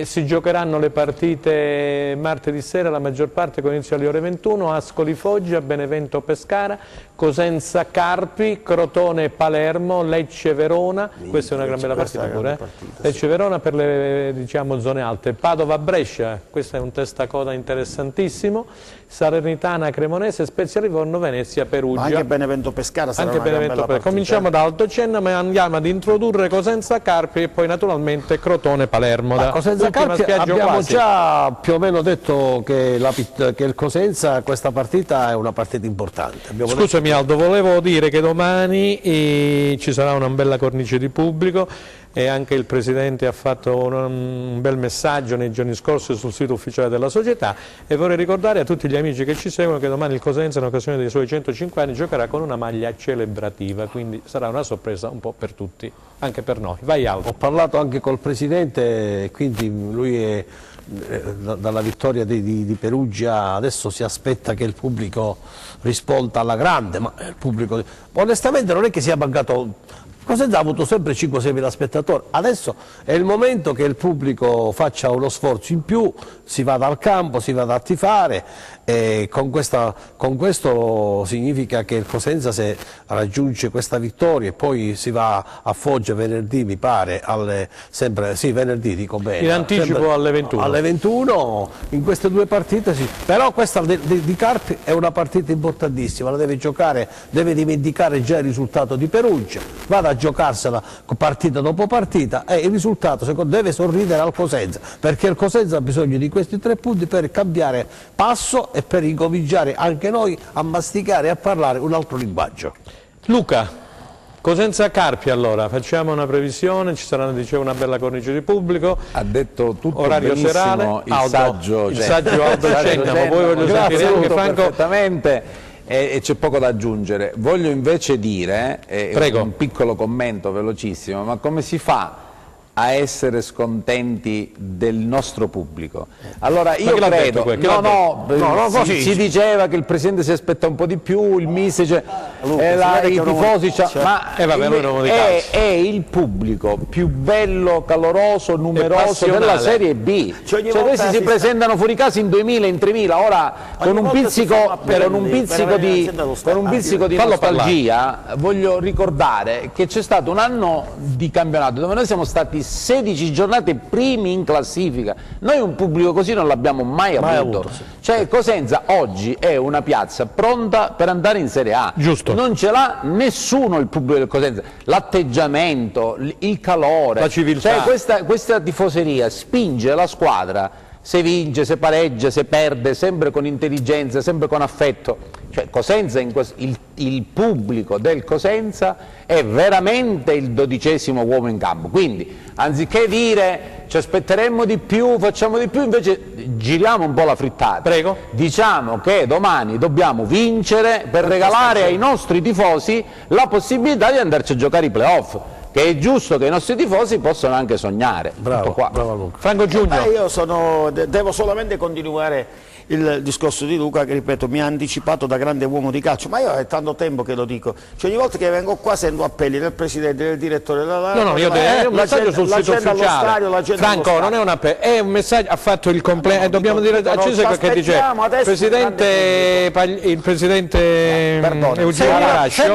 Si giocheranno le partite martedì sera, la maggior parte con inizio alle ore 21, Ascoli Foggia, Benevento Pescara, Cosenza Carpi, Crotone Palermo, Lecce Verona, questa è una gran bella partita pure, Lecce Verona per le zone alte, Padova Brescia, questo è un testacoda interessantissimo, Salernitana Cremonese, Spezia Livorno, Venezia Perugia. Ma anche Benevento Pescara sarà una bella partita. Cominciamo da Altocenno, ma andiamo ad introdurre Cosenza Carpi e poi naturalmente Crotone Palermo. Cosenza Carpi abbiamo già più o meno detto che il Cosenza, questa partita è una partita importante. Scusami Aldo, volevo dire che domani ci sarà una bella cornice di pubblico e anche il Presidente ha fatto un bel messaggio nei giorni scorsi sul sito ufficiale della società, e vorrei ricordare a tutti gli amici che ci seguono che domani il Cosenza, in occasione dei suoi 105 anni, giocherà con una maglia celebrativa, quindi sarà una sorpresa un po' per tutti, anche per noi. Vai Aldo. Ho parlato anche col Presidente, quindi lui è dalla vittoria di Perugia, adesso si aspetta che il pubblico risponda alla grande, ma il pubblico onestamente non è che sia mancato. Cosenza ha avuto sempre 5-6 mila spettatori, adesso è il momento che il pubblico faccia uno sforzo in più, si vada al campo, si vada a tifare, e con questo significa che il Cosenza, se raggiunge questa vittoria e poi si va a Foggia venerdì, mi pare, venerdì dico bene. In anticipo alle 21. Alle 21, in queste 2 partite sì, però questa di Carpi è una partita importantissima, la deve giocare, deve dimenticare già il risultato di Perugia, vada a giocarsela partita dopo partita, e il risultato deve sorridere al Cosenza, perché il Cosenza ha bisogno di questi 3 punti per cambiare passo e per incominciare anche noi a masticare e a parlare un altro linguaggio. Luca, Cosenza Carpi, allora facciamo una previsione, ci sarà, dicevo, una bella cornice di pubblico, ha detto tutto orario serale, il saggio Aldo Cenna, ma poi voglio sapere anche Franco perfettamente. E c'è poco da aggiungere. Voglio invece dire, un piccolo commento velocissimo, ma come si fa a essere scontenti del nostro pubblico? Allora io credo, si diceva che il Presidente si aspetta un po' di più, il Mise, i tifosi, ma è il pubblico più bello, caloroso, numeroso della Serie B. Questi si presentano fuori casa in 2000, in 3000, ora con un pizzico di nostalgia voglio ricordare che c'è stato un anno di campionato dove noi siamo stati 16 giornate primi in classifica, noi un pubblico così non l'abbiamo mai avuto. Cioè Cosenza oggi è una piazza pronta per andare in Serie A. Giusto. Non ce l'ha nessuno il pubblico del Cosenza, l'atteggiamento, il calore, la civiltà. Cioè questa tifoseria spinge la squadra, se vince, se pareggia, se perde, sempre con intelligenza, sempre con affetto. Cioè Cosenza, il pubblico del Cosenza è veramente il 12° uomo in campo, quindi anziché dire ci aspetteremmo di più, facciamo di più, invece giriamo un po' la frittata. Prego. Diciamo che domani dobbiamo vincere per regalare ai nostri tifosi la possibilità di andarci a giocare i playoff, che è giusto che i nostri tifosi possano anche sognare. Bravo, qua. Bravo Luca. Franco Giugno. Io devo solamente continuare il discorso di Luca, che ripeto mi ha anticipato da grande uomo di calcio, ma io è tanto tempo che lo dico, cioè ogni volta che vengo qua sento appelli del presidente, del direttore, è un messaggio sul sito ufficiale. Franco, non è un appello, è un messaggio, ha fatto il compleanno, dobbiamo dire a Cesare che dice il presidente Eugenio Marascio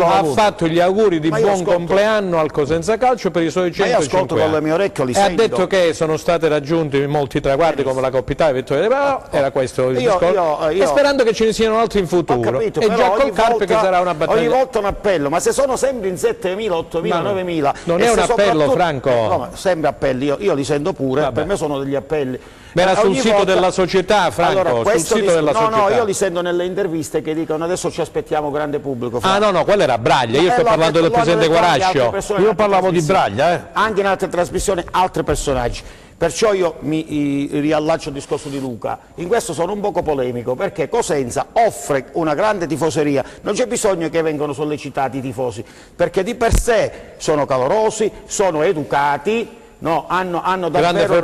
ha fatto gli auguri di buon compleanno al Cosenza Calcio per i suoi 105 anni e ha detto che sono state raggiunti molti traguardi come la Coppa Italia, vittoria, era questo il discorso, e sperando che ce ne siano altri in futuro, e già col Carpi che sarà una battaglia. Ogni volta un appello, ma se sono sempre in 7.000, 8.000, 9.000 non è un appello, Franco, no, sempre appelli, io li sento pure, per me sono degli appelli. Ma era sul sito della società, Franco, allora, sul sito della società. No, io li sento nelle interviste che dicono adesso ci aspettiamo grande pubblico. Franco. No, quello era Braglia, io sto parlando del presidente Guarascio. Io parlavo di Braglia, Anche in altre trasmissioni, altri personaggi. Perciò io mi riallaccio al discorso di Luca, in questo sono un poco polemico, perché Cosenza offre una grande tifoseria, non c'è bisogno che vengano sollecitati i tifosi, perché di per sé sono calorosi, sono educati, no, hanno davvero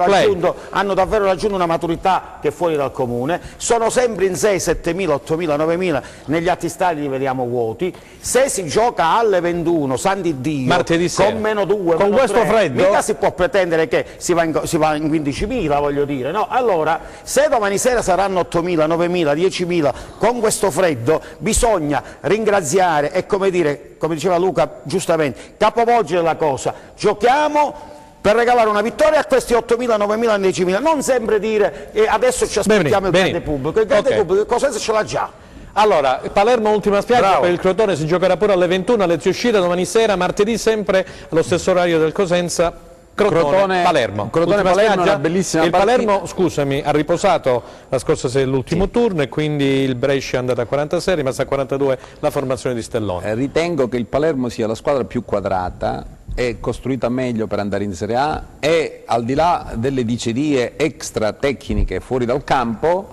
raggiunto una maturità che è fuori dal comune, sono sempre in 6, 7.000, 8.000, 9.000, negli altri stadi li vediamo vuoti, se si gioca alle 21, santi Dio, martedì sera, con -2, con questo 3, freddo, mica si può pretendere che si va in 15.000, voglio dire, no? Allora, se domani sera saranno 8.000, 9.000, 10.000, con questo freddo bisogna ringraziare e, come diceva Luca giustamente, capovolgere la cosa, giochiamo per regalare una vittoria a questi 8.000, 9.000, 10.000, non sempre dire adesso ci aspettiamo il grande pubblico, il grande pubblico Cosenza ce l'ha già. Allora, Palermo ultima spiaggia, per il Crotone si giocherà pure alle 21, alle Zioscira, domani sera, martedì sempre allo stesso orario del Cosenza, Crotone-Palermo. Crotone-Palermo è una bellissima partita. Il Palermo, scusami, ha riposato la scorsa sera l'ultimo turno e quindi il Brescia è andato a 46, è rimasta a 42 la formazione di Stellone. Ritengo che il Palermo sia la squadra più quadrata, è costruita meglio per andare in Serie A e al di là delle dicerie extra tecniche fuori dal campo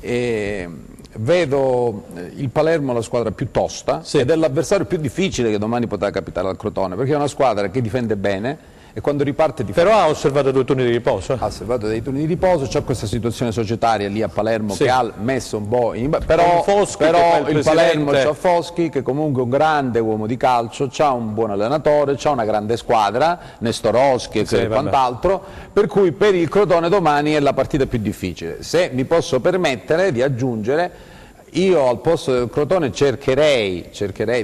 vedo il Palermo la squadra più tosta ed è l'avversario più difficile che domani potrà capitare al Crotone, perché è una squadra che difende bene e quando riparte però ha osservato 2 turni di riposo. Ha osservato dei turni di riposo, c'è questa situazione societaria lì a Palermo che ha messo un po' in però il Palermo c'ha Foschi che comunque è un grande uomo di calcio, c'ha un buon allenatore, c'ha una grande squadra, Nestorowski e quant'altro, per cui per il Crotone domani è la partita più difficile. Se mi posso permettere di aggiungere, io al posto del Crotone cercherei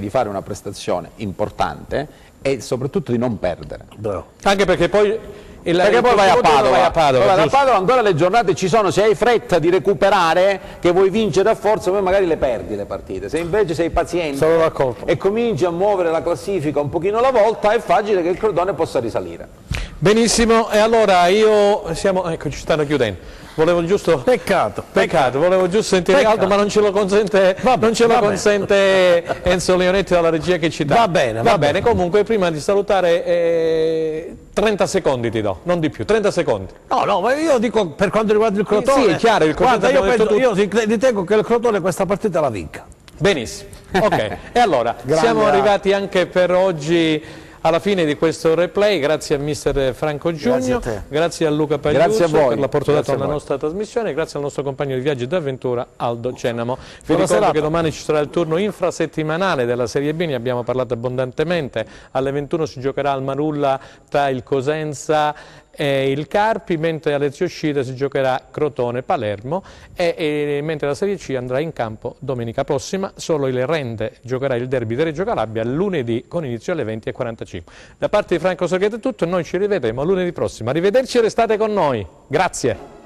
di fare una prestazione importante e soprattutto di non perdere. Anche perché poi vai a Padova. Da Padova ancora le giornate ci sono, se hai fretta di recuperare, che vuoi vincere a forza, poi magari le perdi le partite. Se invece sei paziente e cominci a muovere la classifica un pochino alla volta, è facile che il Crotone possa risalire. Benissimo, e allora ecco, ci stanno chiudendo. Volevo giusto volevo giusto sentire Aldo, ma non ce lo consente, consente Enzo Leonetti dalla regia che ci dà. Va bene, comunque prima di salutare 30 secondi ti do, non di più, 30 secondi. No, ma io dico per quanto riguarda il Crotone. Sì, è chiaro, il Crotone. Guarda, io ritengo che il Crotone questa partita la vinca. Benissimo. Ok. E allora, siamo arrivati anche per oggi alla fine di questo replay, grazie a mister Franco Giugno, grazie a Luca Pagliuzzo per l'apporto dato alla nostra trasmissione, grazie al nostro compagno di viaggio e d'avventura Aldo Cennamo. Vi ricordo che domani ci sarà il turno infrasettimanale della Serie B, ne abbiamo parlato abbondantemente, alle 21 si giocherà al Marulla tra il Cosenza e il Carpi, mentre alle Zioscire si giocherà Crotone-Palermo e mentre la Serie C andrà in campo domenica prossima, solo il Rende giocherà il derby di Reggio Calabria lunedì con inizio alle 20:45. Da parte di Franco Sorghetti è tutto, noi ci rivedremo lunedì prossimo. Arrivederci e restate con noi. Grazie.